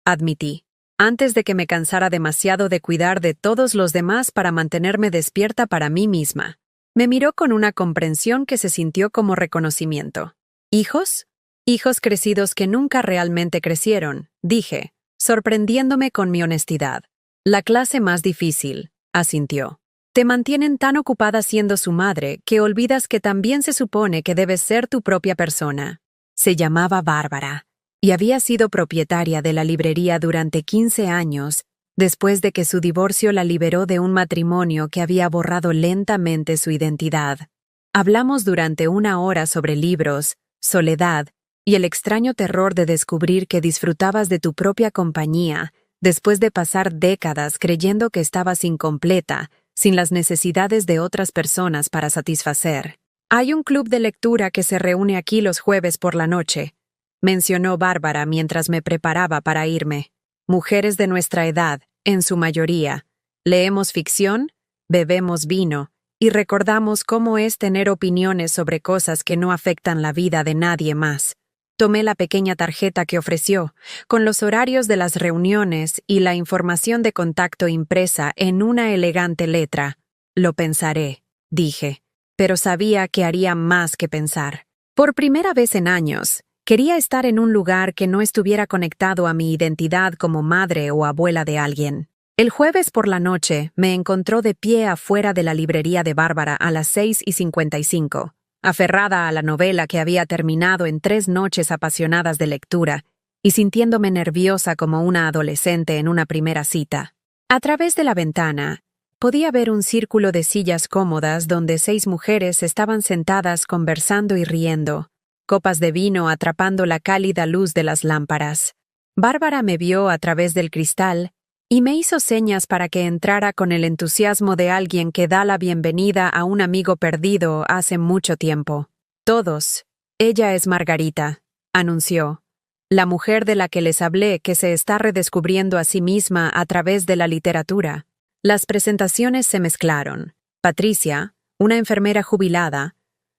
admití, antes de que me cansara demasiado de cuidar de todos los demás para mantenerme despierta para mí misma. Me miró con una comprensión que se sintió como reconocimiento. ¿Hijos? Hijos crecidos que nunca realmente crecieron, dije, sorprendiéndome con mi honestidad. La clase más difícil, asintió. Te mantienen tan ocupada siendo su madre que olvidas que también se supone que debes ser tu propia persona. Se llamaba Bárbara, y había sido propietaria de la librería durante 15 años, después de que su divorcio la liberó de un matrimonio que había borrado lentamente su identidad. Hablamos durante 1 hora sobre libros, soledad y el extraño terror de descubrir que disfrutabas de tu propia compañía, después de pasar décadas creyendo que estabas incompleta, sin las necesidades de otras personas para satisfacer. Hay un club de lectura que se reúne aquí los jueves por la noche, mencionó Bárbara mientras me preparaba para irme. Mujeres de nuestra edad, en su mayoría. Leemos ficción, bebemos vino y recordamos cómo es tener opiniones sobre cosas que no afectan la vida de nadie más. Tomé la pequeña tarjeta que ofreció, con los horarios de las reuniones y la información de contacto impresa en una elegante letra. Lo pensaré, dije, pero sabía que haría más que pensar. Por primera vez en años, quería estar en un lugar que no estuviera conectado a mi identidad como madre o abuela de alguien. El jueves por la noche me encontró de pie afuera de la librería de Bárbara a las 6:55, aferrada a la novela que había terminado en 3 noches apasionadas de lectura y sintiéndome nerviosa como una adolescente en una primera cita. A través de la ventana, podía ver un círculo de sillas cómodas donde 6 mujeres estaban sentadas conversando y riendo, copas de vino atrapando la cálida luz de las lámparas. Bárbara me vio a través del cristal y me hizo señas para que entrara con el entusiasmo de alguien que da la bienvenida a un amigo perdido hace mucho tiempo. Todos. Ella es Margarita, anunció, la mujer de la que les hablé que se está redescubriendo a sí misma a través de la literatura. Las presentaciones se mezclaron. Patricia, una enfermera jubilada,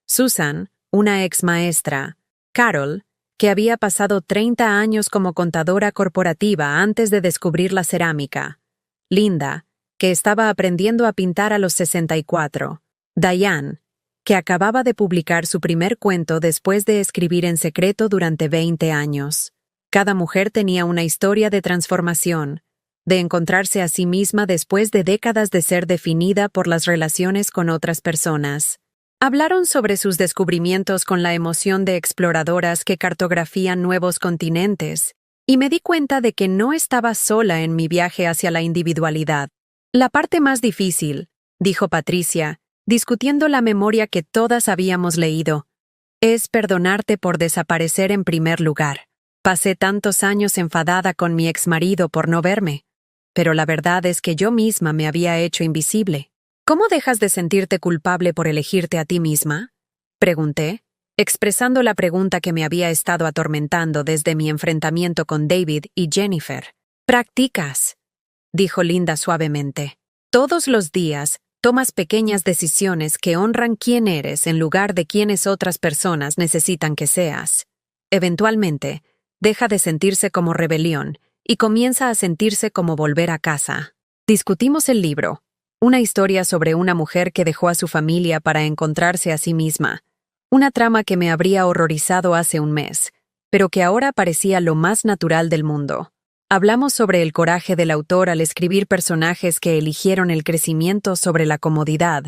Susan, una ex maestra, Carol, que había pasado 30 años como contadora corporativa antes de descubrir la cerámica, Linda, que estaba aprendiendo a pintar a los 64, Diane, que acababa de publicar su primer cuento después de escribir en secreto durante 20 años. Cada mujer tenía una historia de transformación, de encontrarse a sí misma después de décadas de ser definida por las relaciones con otras personas. Hablaron sobre sus descubrimientos con la emoción de exploradoras que cartografían nuevos continentes, y me di cuenta de que no estaba sola en mi viaje hacia la individualidad. La parte más difícil, dijo Patricia, discutiendo la memoria que todas habíamos leído, es perdonarte por desaparecer en primer lugar. Pasé tantos años enfadada con mi exmarido por no verme, pero la verdad es que yo misma me había hecho invisible. ¿Cómo dejas de sentirte culpable por elegirte a ti misma? Pregunté, expresando la pregunta que me había estado atormentando desde mi enfrentamiento con David y Jennifer. Practicas, dijo Linda suavemente. Todos los días tomas pequeñas decisiones que honran quién eres en lugar de quienes otras personas necesitan que seas. Eventualmente, deja de sentirse como rebelión y comienza a sentirse como volver a casa. Discutimos el libro. Una historia sobre una mujer que dejó a su familia para encontrarse a sí misma. Una trama que me habría horrorizado hace un mes, pero que ahora parecía lo más natural del mundo. Hablamos sobre el coraje del autor al escribir personajes que eligieron el crecimiento sobre la comodidad,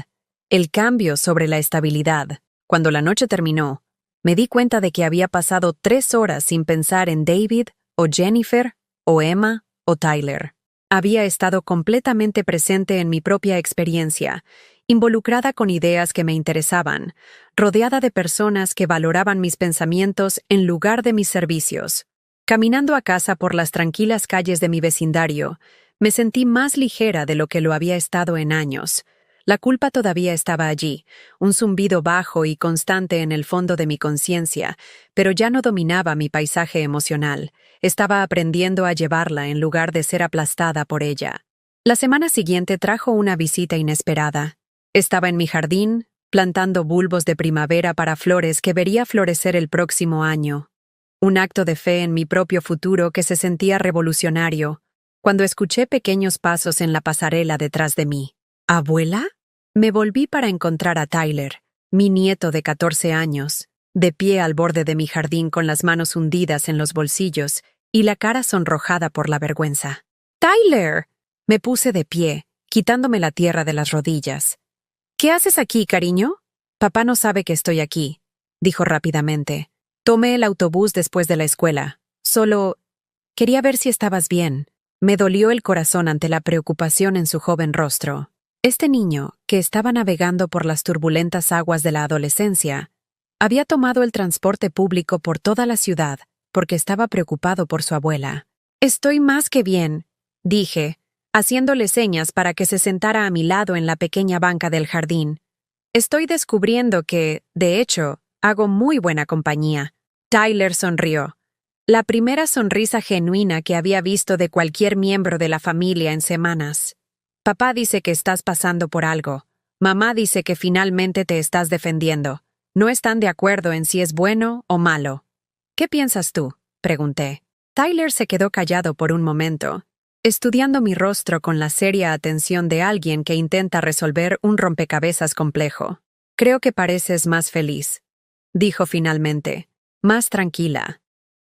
el cambio sobre la estabilidad. Cuando la noche terminó, me di cuenta de que había pasado 3 horas sin pensar en David, o Jennifer, o Emma, o Tyler. Había estado completamente presente en mi propia experiencia, involucrada con ideas que me interesaban, rodeada de personas que valoraban mis pensamientos en lugar de mis servicios. Caminando a casa por las tranquilas calles de mi vecindario, me sentí más ligera de lo que lo había estado en años. La culpa todavía estaba allí, un zumbido bajo y constante en el fondo de mi conciencia, pero ya no dominaba mi paisaje emocional. Estaba aprendiendo a llevarla en lugar de ser aplastada por ella. La semana siguiente trajo una visita inesperada. Estaba en mi jardín, plantando bulbos de primavera para flores que vería florecer el próximo año. Un acto de fe en mi propio futuro que se sentía revolucionario, cuando escuché pequeños pasos en la pasarela detrás de mí. ¿Abuela? Me volví para encontrar a Tyler, mi nieto de 14 años, de pie al borde de mi jardín con las manos hundidas en los bolsillos y la cara sonrojada por la vergüenza. ¡Tyler! Me puse de pie, quitándome la tierra de las rodillas. ¿Qué haces aquí, cariño? Papá no sabe que estoy aquí, dijo rápidamente. Tomé el autobús después de la escuela. Solo quería ver si estabas bien. Me dolió el corazón ante la preocupación en su joven rostro. Este niño, que estaba navegando por las turbulentas aguas de la adolescencia, había tomado el transporte público por toda la ciudad porque estaba preocupado por su abuela. Estoy más que bien, dije, haciéndole señas para que se sentara a mi lado en la pequeña banca del jardín. Estoy descubriendo que, de hecho, hago muy buena compañía. Tyler sonrió. La primera sonrisa genuina que había visto de cualquier miembro de la familia en semanas. Papá dice que estás pasando por algo. Mamá dice que finalmente te estás defendiendo. No están de acuerdo en si es bueno o malo. ¿Qué piensas tú?, pregunté. Tyler se quedó callado por un momento, estudiando mi rostro con la seria atención de alguien que intenta resolver un rompecabezas complejo. Creo que pareces más feliz, dijo finalmente, más tranquila,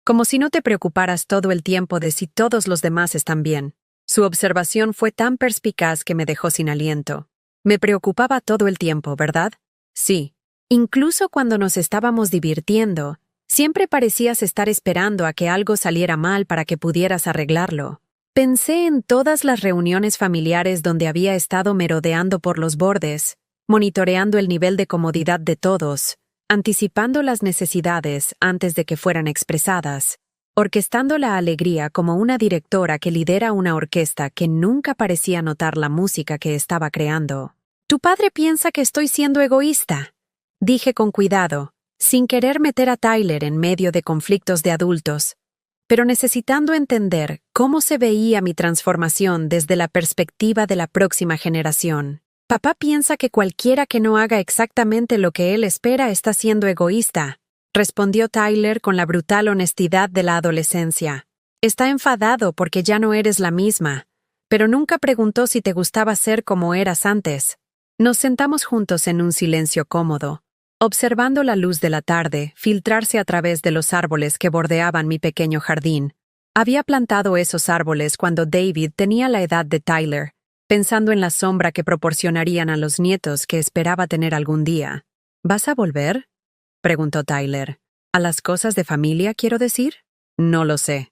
como si no te preocuparas todo el tiempo de si todos los demás están bien. Su observación fue tan perspicaz que me dejó sin aliento. Me preocupaba todo el tiempo, ¿verdad? Sí. Incluso cuando nos estábamos divirtiendo, siempre parecías estar esperando a que algo saliera mal para que pudieras arreglarlo. Pensé en todas las reuniones familiares donde había estado merodeando por los bordes, monitoreando el nivel de comodidad de todos, anticipando las necesidades antes de que fueran expresadas, orquestando la alegría como una directora que lidera una orquesta que nunca parecía notar la música que estaba creando. «Tu padre piensa que estoy siendo egoísta», dije con cuidado, sin querer meter a Tyler en medio de conflictos de adultos, pero necesitando entender cómo se veía mi transformación desde la perspectiva de la próxima generación. «Papá piensa que cualquiera que no haga exactamente lo que él espera está siendo egoísta», respondió Tyler con la brutal honestidad de la adolescencia. «Está enfadado porque ya no eres la misma, pero nunca preguntó si te gustaba ser como eras antes». Nos sentamos juntos en un silencio cómodo, observando la luz de la tarde filtrarse a través de los árboles que bordeaban mi pequeño jardín. Había plantado esos árboles cuando David tenía la edad de Tyler, pensando en la sombra que proporcionarían a los nietos que esperaba tener algún día. «¿Vas a volver?», preguntó Tyler. «¿A las cosas de familia, quiero decir?» «No lo sé»,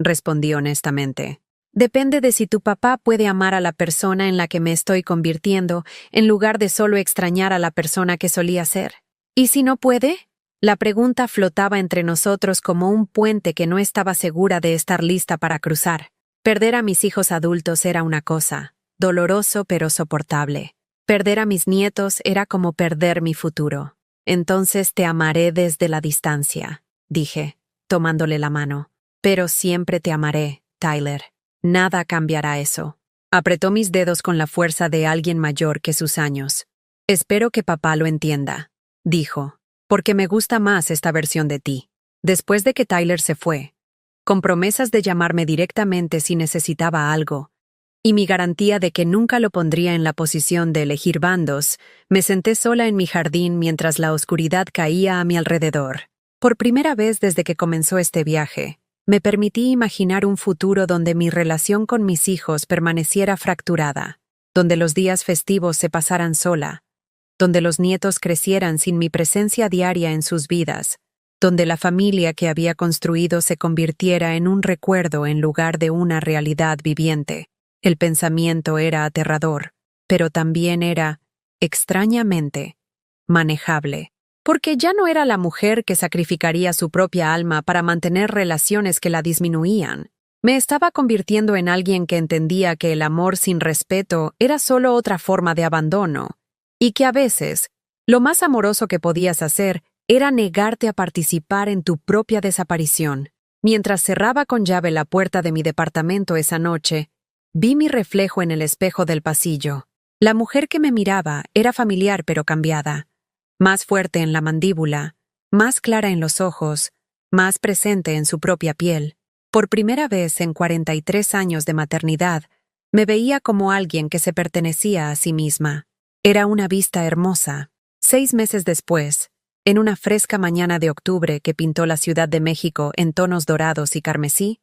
respondí honestamente. «Depende de si tu papá puede amar a la persona en la que me estoy convirtiendo, en lugar de solo extrañar a la persona que solía ser. ¿Y si no puede?». La pregunta flotaba entre nosotros como un puente que no estaba segura de estar lista para cruzar. Perder a mis hijos adultos era una cosa, doloroso pero soportable. Perder a mis nietos era como perder mi futuro. «Entonces te amaré desde la distancia», dije, tomándole la mano. «Pero siempre te amaré, Tyler. Nada cambiará eso». Apretó mis dedos con la fuerza de alguien mayor que sus años. «Espero que papá lo entienda», dijo, «porque me gusta más esta versión de ti». Después de que Tyler se fue, con promesas de llamarme directamente si necesitaba algo, y mi garantía de que nunca lo pondría en la posición de elegir bandos, me senté sola en mi jardín mientras la oscuridad caía a mi alrededor. Por primera vez desde que comenzó este viaje, me permití imaginar un futuro donde mi relación con mis hijos permaneciera fracturada, donde los días festivos se pasaran sola, donde los nietos crecieran sin mi presencia diaria en sus vidas, donde la familia que había construido se convirtiera en un recuerdo en lugar de una realidad viviente. El pensamiento era aterrador, pero también era, extrañamente, manejable. Porque ya no era la mujer que sacrificaría su propia alma para mantener relaciones que la disminuían. Me estaba convirtiendo en alguien que entendía que el amor sin respeto era solo otra forma de abandono, y que a veces, lo más amoroso que podías hacer era negarte a participar en tu propia desaparición. Mientras cerraba con llave la puerta de mi departamento esa noche, vi mi reflejo en el espejo del pasillo. La mujer que me miraba era familiar pero cambiada. Más fuerte en la mandíbula, más clara en los ojos, más presente en su propia piel. Por primera vez en 43 años de maternidad, me veía como alguien que se pertenecía a sí misma. Era una vista hermosa. 6 meses después, en una fresca mañana de octubre que pintó la Ciudad de México en tonos dorados y carmesí,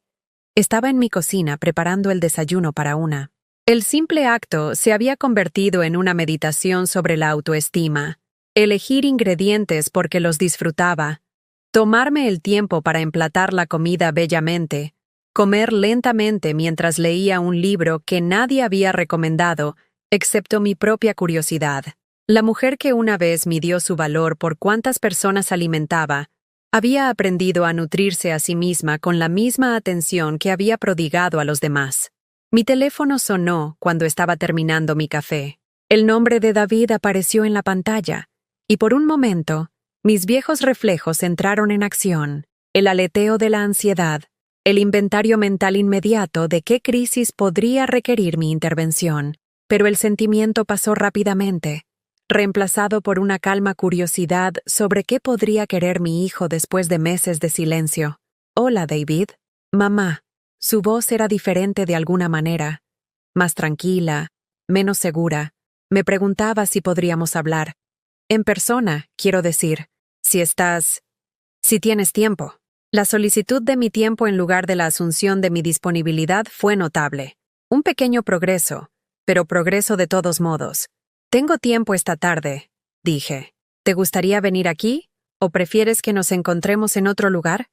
estaba en mi cocina preparando el desayuno para una. El simple acto se había convertido en una meditación sobre la autoestima. Elegir ingredientes porque los disfrutaba, tomarme el tiempo para emplatar la comida bellamente, comer lentamente mientras leía un libro que nadie había recomendado, excepto mi propia curiosidad. La mujer que una vez midió su valor por cuántas personas alimentaba, había aprendido a nutrirse a sí misma con la misma atención que había prodigado a los demás. Mi teléfono sonó cuando estaba terminando mi café. El nombre de David apareció en la pantalla, y por un momento, mis viejos reflejos entraron en acción. El aleteo de la ansiedad, el inventario mental inmediato de qué crisis podría requerir mi intervención. Pero el sentimiento pasó rápidamente. reemplazado por una calma curiosidad sobre qué podría querer mi hijo después de meses de silencio. «Hola, David». «Mamá». Su voz era diferente de alguna manera, más tranquila, menos segura. Me preguntaba si podríamos hablar. En persona, quiero decir, si tienes tiempo. La solicitud de mi tiempo en lugar de la asunción de mi disponibilidad fue notable. Un pequeño progreso, pero progreso de todos modos. «Tengo tiempo esta tarde», dije. «¿Te gustaría venir aquí? ¿O prefieres que nos encontremos en otro lugar?»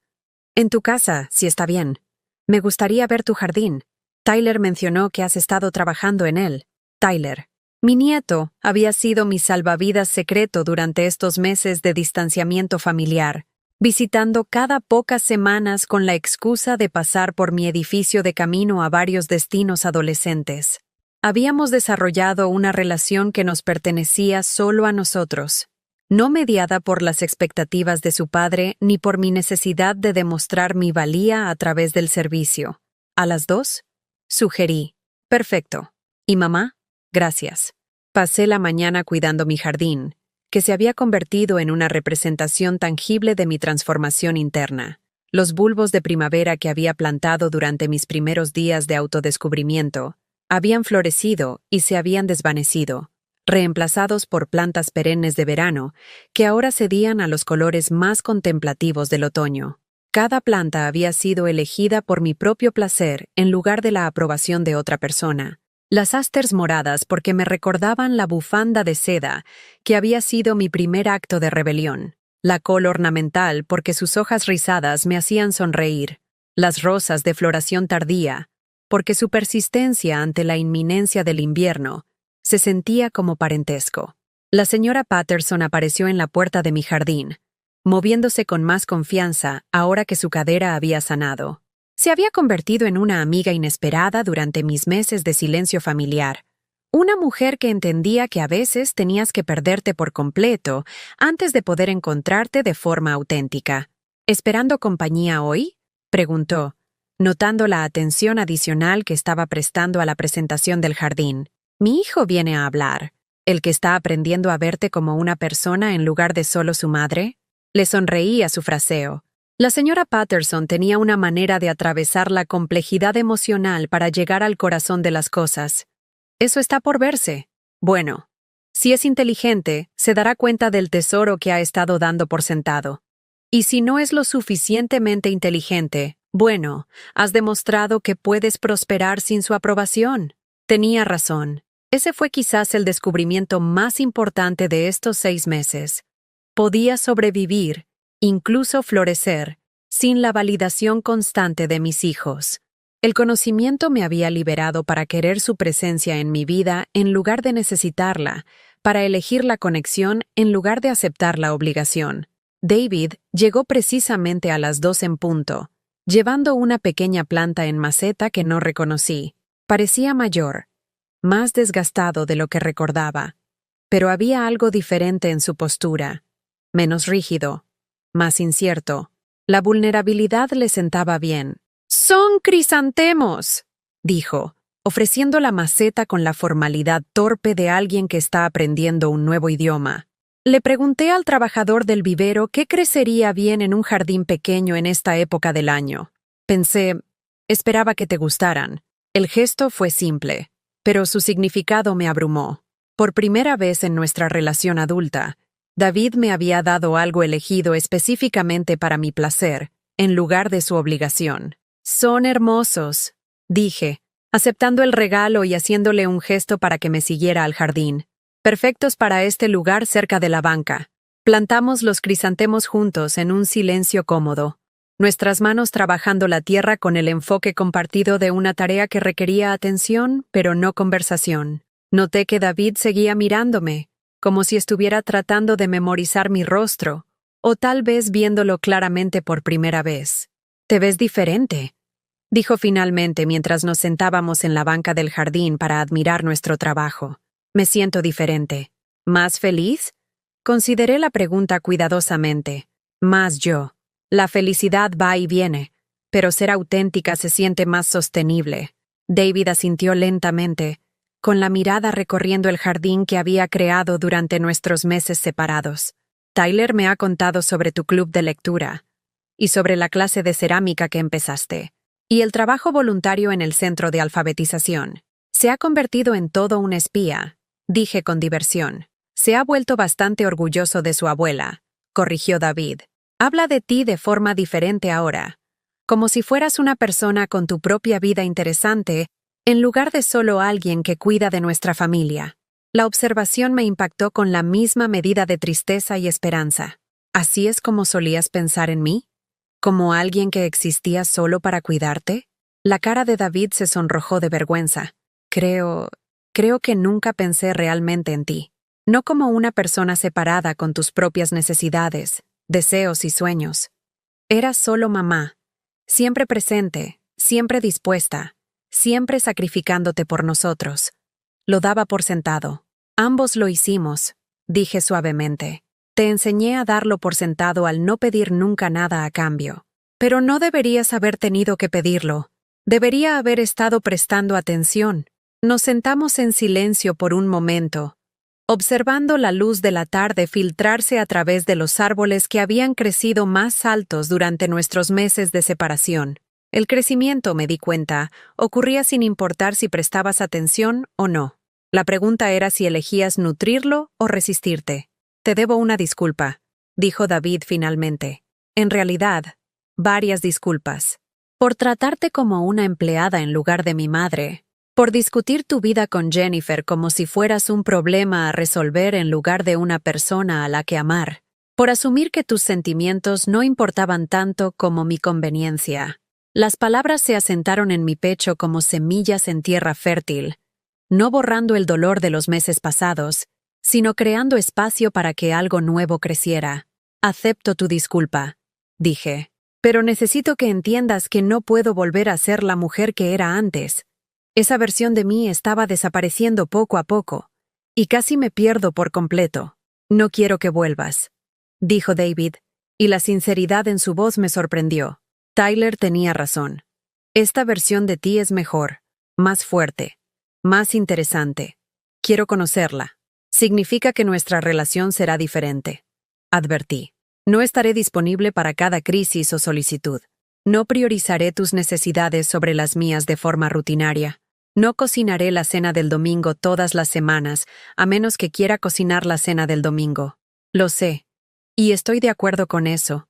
«En tu casa, si está bien. Me gustaría ver tu jardín. Tyler mencionó que has estado trabajando en él». Tyler. Mi nieto había sido mi salvavidas secreto durante estos meses de distanciamiento familiar, visitando cada pocas semanas con la excusa de pasar por mi edificio de camino a varios destinos adolescentes. Habíamos desarrollado una relación que nos pertenecía solo a nosotros, no mediada por las expectativas de su padre ni por mi necesidad de demostrar mi valía a través del servicio. ¿A las 2? Sugerí. «Perfecto. ¿Y mamá?» «Gracias». Pasé la mañana cuidando mi jardín, que se había convertido en una representación tangible de mi transformación interna. Los bulbos de primavera que había plantado durante mis primeros días de autodescubrimiento habían florecido y se habían desvanecido, reemplazados por plantas perennes de verano que ahora cedían a los colores más contemplativos del otoño. Cada planta había sido elegida por mi propio placer en lugar de la aprobación de otra persona. Las asters moradas porque me recordaban la bufanda de seda, que había sido mi primer acto de rebelión. La col ornamental porque sus hojas rizadas me hacían sonreír. Las rosas de floración tardía, porque su persistencia ante la inminencia del invierno se sentía como parentesco. La señora Patterson apareció en la puerta de mi jardín, moviéndose con más confianza ahora que su cadera había sanado. Se había convertido en una amiga inesperada durante mis meses de silencio familiar. Una mujer que entendía que a veces tenías que perderte por completo antes de poder encontrarte de forma auténtica. «¿Esperando compañía hoy?», preguntó, notando la atención adicional que estaba prestando a la presentación del jardín. «Mi hijo viene a hablar. ¿El que está aprendiendo a verte como una persona en lugar de solo su madre?» Le sonreí a su fraseo. La señora Patterson tenía una manera de atravesar la complejidad emocional para llegar al corazón de las cosas. «Eso está por verse. Bueno, si es inteligente, se dará cuenta del tesoro que ha estado dando por sentado. Y si no es lo suficientemente inteligente, bueno, has demostrado que puedes prosperar sin su aprobación». Tenía razón. Ese fue quizás el descubrimiento más importante de estos 6 meses. Podía sobrevivir, incluso florecer, sin la validación constante de mis hijos. El conocimiento me había liberado para querer su presencia en mi vida en lugar de necesitarla, para elegir la conexión en lugar de aceptar la obligación. David llegó precisamente a las 2 en punto, llevando una pequeña planta en maceta que no reconocí. Parecía mayor, más desgastado de lo que recordaba, pero había algo diferente en su postura, menos rígido, más incierto. La vulnerabilidad le sentaba bien. «¡Son crisantemos!», dijo, ofreciendo la maceta con la formalidad torpe de alguien que está aprendiendo un nuevo idioma. Le pregunté al trabajador del vivero qué crecería bien en un jardín pequeño en esta época del año. Pensé, esperaba que te gustaran. El gesto fue simple, pero su significado me abrumó. Por primera vez en nuestra relación adulta, David me había dado algo elegido específicamente para mi placer, en lugar de su obligación. «Son hermosos», dije, aceptando el regalo y haciéndole un gesto para que me siguiera al jardín. «Perfectos para este lugar cerca de la banca». Plantamos los crisantemos juntos en un silencio cómodo, nuestras manos trabajando la tierra con el enfoque compartido de una tarea que requería atención, pero no conversación. Noté que David seguía mirándome, como si estuviera tratando de memorizar mi rostro, o tal vez viéndolo claramente por primera vez. «Te ves diferente», dijo finalmente mientras nos sentábamos en la banca del jardín para admirar nuestro trabajo. «Me siento diferente». «¿Más feliz?», consideré la pregunta cuidadosamente. «Más yo. La felicidad va y viene, pero ser auténtica se siente más sostenible». David asintió lentamente, con la mirada recorriendo el jardín que había creado durante nuestros meses separados. Tyler me ha contado sobre tu club de lectura y sobre la clase de cerámica que empezaste, y el trabajo voluntario en el centro de alfabetización. Se ha convertido en todo un espía, dije con diversión. Se ha vuelto bastante orgulloso de su abuela, corrigió David. Habla de ti de forma diferente ahora, como si fueras una persona con tu propia vida interesante, en lugar de solo alguien que cuida de nuestra familia. La observación me impactó con la misma medida de tristeza y esperanza. ¿Así es como solías pensar en mí? ¿Como alguien que existía solo para cuidarte? La cara de David se sonrojó de vergüenza. Creo que nunca pensé realmente en ti. No como una persona separada con tus propias necesidades, deseos y sueños. Eras solo mamá, siempre presente, siempre dispuesta, siempre sacrificándote por nosotros. Lo daba por sentado. Ambos lo hicimos, dije suavemente. Te enseñé a darlo por sentado al no pedir nunca nada a cambio. Pero no deberías haber tenido que pedirlo. Debería haber estado prestando atención. Nos sentamos en silencio por un momento, observando la luz de la tarde filtrarse a través de los árboles que habían crecido más altos durante nuestros meses de separación. El crecimiento, me di cuenta, ocurría sin importar si prestabas atención o no. La pregunta era si elegías nutrirlo o resistirte. Te debo una disculpa, dijo David finalmente. En realidad, varias disculpas. Por tratarte como una empleada en lugar de mi madre. Por discutir tu vida con Jennifer como si fueras un problema a resolver en lugar de una persona a la que amar. Por asumir que tus sentimientos no importaban tanto como mi conveniencia. Las palabras se asentaron en mi pecho como semillas en tierra fértil, no borrando el dolor de los meses pasados, sino creando espacio para que algo nuevo creciera. Acepto tu disculpa, dije, pero necesito que entiendas que no puedo volver a ser la mujer que era antes. Esa versión de mí estaba desapareciendo poco a poco, y casi me pierdo por completo. No quiero que vuelvas, dijo David, y la sinceridad en su voz me sorprendió. Tyler tenía razón. Esta versión de ti es mejor, más fuerte, más interesante. Quiero conocerla. Significa que nuestra relación será diferente. Advertí. No estaré disponible para cada crisis o solicitud. No priorizaré tus necesidades sobre las mías de forma rutinaria. No cocinaré la cena del domingo todas las semanas, a menos que quiera cocinar la cena del domingo. Lo sé. Y estoy de acuerdo con eso.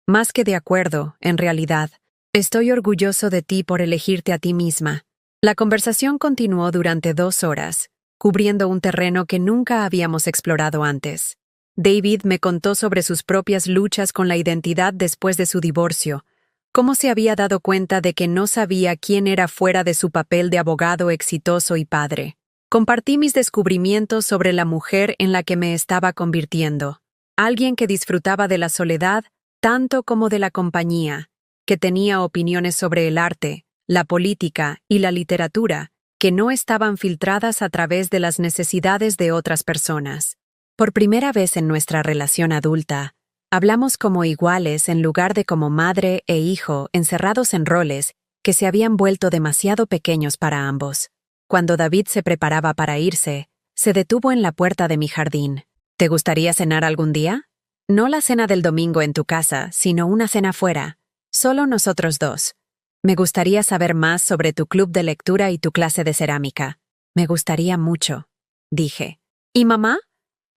Más que de acuerdo, en realidad. Estoy orgulloso de ti por elegirte a ti misma. La conversación continuó durante 2 horas, cubriendo un terreno que nunca habíamos explorado antes. David me contó sobre sus propias luchas con la identidad después de su divorcio, cómo se había dado cuenta de que no sabía quién era fuera de su papel de abogado exitoso y padre. Compartí mis descubrimientos sobre la mujer en la que me estaba convirtiendo, alguien que disfrutaba de la soledad tanto como de la compañía, que tenía opiniones sobre el arte, la política y la literatura, que no estaban filtradas a través de las necesidades de otras personas. Por primera vez en nuestra relación adulta, hablamos como iguales en lugar de como madre e hijo encerrados en roles que se habían vuelto demasiado pequeños para ambos. Cuando David se preparaba para irse, se detuvo en la puerta de mi jardín. ¿Te gustaría cenar algún día? No la cena del domingo en tu casa, sino una cena fuera. Solo nosotros dos. Me gustaría saber más sobre tu club de lectura y tu clase de cerámica. Me gustaría mucho, dije. ¿Y mamá?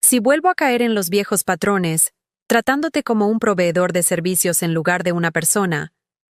Si vuelvo a caer en los viejos patrones, tratándote como un proveedor de servicios en lugar de una persona,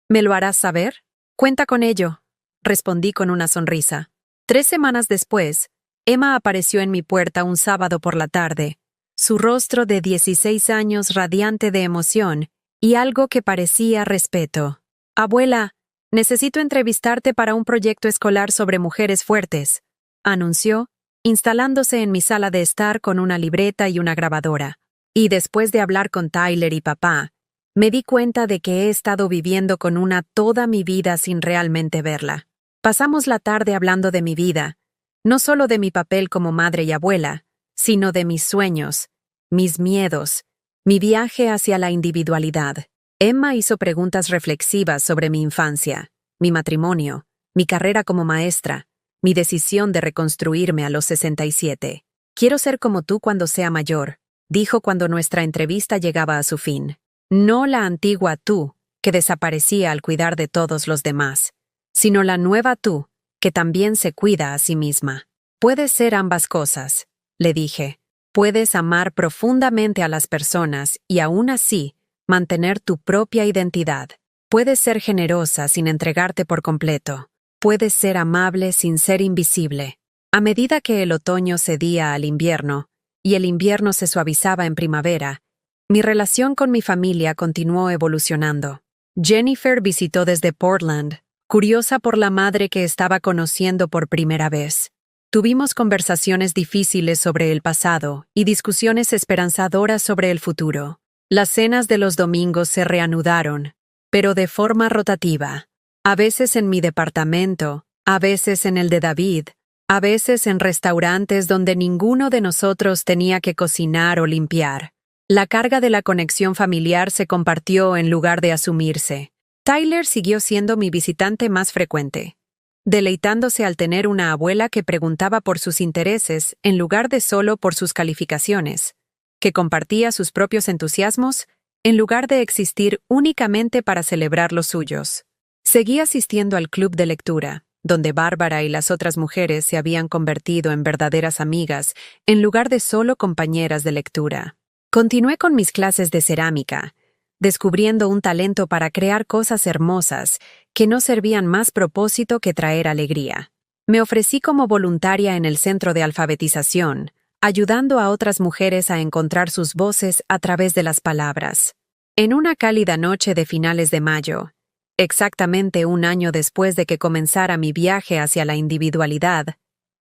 ¿me lo harás saber? Cuenta con ello, respondí con una sonrisa. 3 semanas después, Emma apareció en mi puerta un sábado por la tarde, su rostro de 16 años radiante de emoción y algo que parecía respeto. Abuela, necesito entrevistarte para un proyecto escolar sobre mujeres fuertes, anunció, instalándose en mi sala de estar con una libreta y una grabadora. Y después de hablar con Tyler y papá, me di cuenta de que he estado viviendo con una toda mi vida sin realmente verla. Pasamos la tarde hablando de mi vida, no solo de mi papel como madre y abuela, sino de mis sueños, mis miedos, mi viaje hacia la individualidad. Emma hizo preguntas reflexivas sobre mi infancia, mi matrimonio, mi carrera como maestra, mi decisión de reconstruirme a los 67. Quiero ser como tú cuando sea mayor, dijo cuando nuestra entrevista llegaba a su fin. No la antigua tú, que desaparecía al cuidar de todos los demás, sino la nueva tú, que también se cuida a sí misma. Puedes ser ambas cosas, le dije. Puedes amar profundamente a las personas y aún así mantener tu propia identidad. Puedes ser generosa sin entregarte por completo. Puedes ser amable sin ser invisible. A medida que el otoño cedía al invierno y el invierno se suavizaba en primavera, mi relación con mi familia continuó evolucionando. Jennifer visitó desde Portland, curiosa por la madre que estaba conociendo por primera vez. Tuvimos conversaciones difíciles sobre el pasado y discusiones esperanzadoras sobre el futuro. Las cenas de los domingos se reanudaron, pero de forma rotativa. A veces en mi departamento, a veces en el de David, a veces en restaurantes donde ninguno de nosotros tenía que cocinar o limpiar. La carga de la conexión familiar se compartió en lugar de asumirse. Tyler siguió siendo mi visitante más frecuente, deleitándose al tener una abuela que preguntaba por sus intereses en lugar de solo por sus calificaciones, que compartía sus propios entusiasmos en lugar de existir únicamente para celebrar los suyos. Seguí asistiendo al club de lectura, donde Bárbara y las otras mujeres se habían convertido en verdaderas amigas en lugar de solo compañeras de lectura. Continué con mis clases de cerámica, descubriendo un talento para crear cosas hermosas que no servían más propósito que traer alegría. Me ofrecí como voluntaria en el centro de alfabetización, ayudando a otras mujeres a encontrar sus voces a través de las palabras. En una cálida noche de finales de mayo, exactamente un año después de que comenzara mi viaje hacia la individualidad,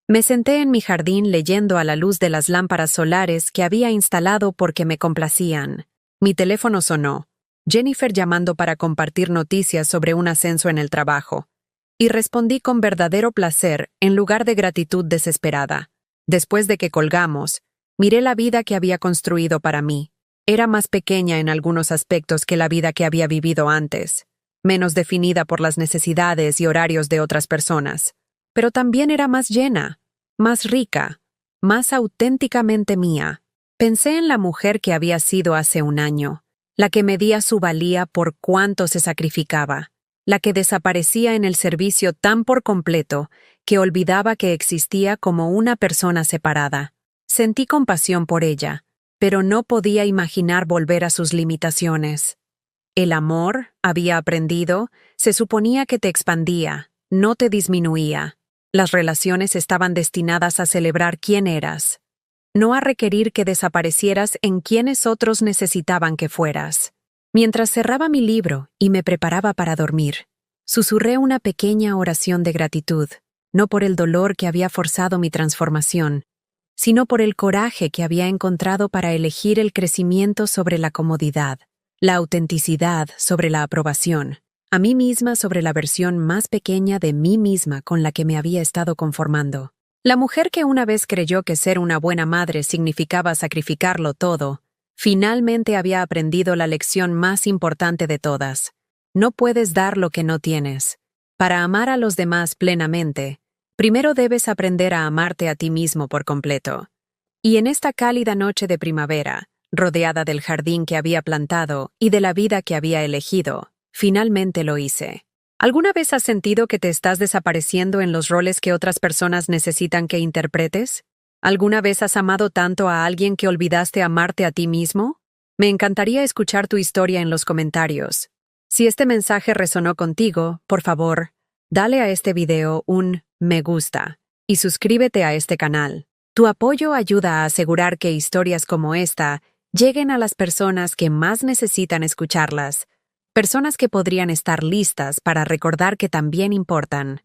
me senté en mi jardín leyendo a la luz de las lámparas solares que había instalado porque me complacían. Mi teléfono sonó, Jennifer llamando para compartir noticias sobre un ascenso en el trabajo, y respondí con verdadero placer en lugar de gratitud desesperada. Después de que colgamos, miré la vida que había construido para mí. Era más pequeña en algunos aspectos que la vida que había vivido antes, menos definida por las necesidades y horarios de otras personas, pero también era más llena, más rica, más auténticamente mía. Pensé en la mujer que había sido hace un año, la que medía su valía por cuánto se sacrificaba, la que desaparecía en el servicio tan por completo que olvidaba que existía como una persona separada. Sentí compasión por ella, pero no podía imaginar volver a sus limitaciones. El amor, había aprendido, se suponía que te expandía, no te disminuía. Las relaciones estaban destinadas a celebrar quién eras, no a requerir que desaparecieras en quienes otros necesitaban que fueras. Mientras cerraba mi libro y me preparaba para dormir, susurré una pequeña oración de gratitud, no por el dolor que había forzado mi transformación, sino por el coraje que había encontrado para elegir el crecimiento sobre la comodidad, la autenticidad sobre la aprobación, a mí misma sobre la versión más pequeña de mí misma con la que me había estado conformando. La mujer que una vez creyó que ser una buena madre significaba sacrificarlo todo, finalmente había aprendido la lección más importante de todas. No puedes dar lo que no tienes. Para amar a los demás plenamente, primero debes aprender a amarte a ti mismo por completo. Y en esta cálida noche de primavera, rodeada del jardín que había plantado y de la vida que había elegido, finalmente lo hice. ¿Alguna vez has sentido que te estás desapareciendo en los roles que otras personas necesitan que interpretes? ¿Alguna vez has amado tanto a alguien que olvidaste amarte a ti mismo? Me encantaría escuchar tu historia en los comentarios. Si este mensaje resonó contigo, por favor, dale a este video un me gusta y suscríbete a este canal. Tu apoyo ayuda a asegurar que historias como esta lleguen a las personas que más necesitan escucharlas, personas que podrían estar listas para recordar que también importan.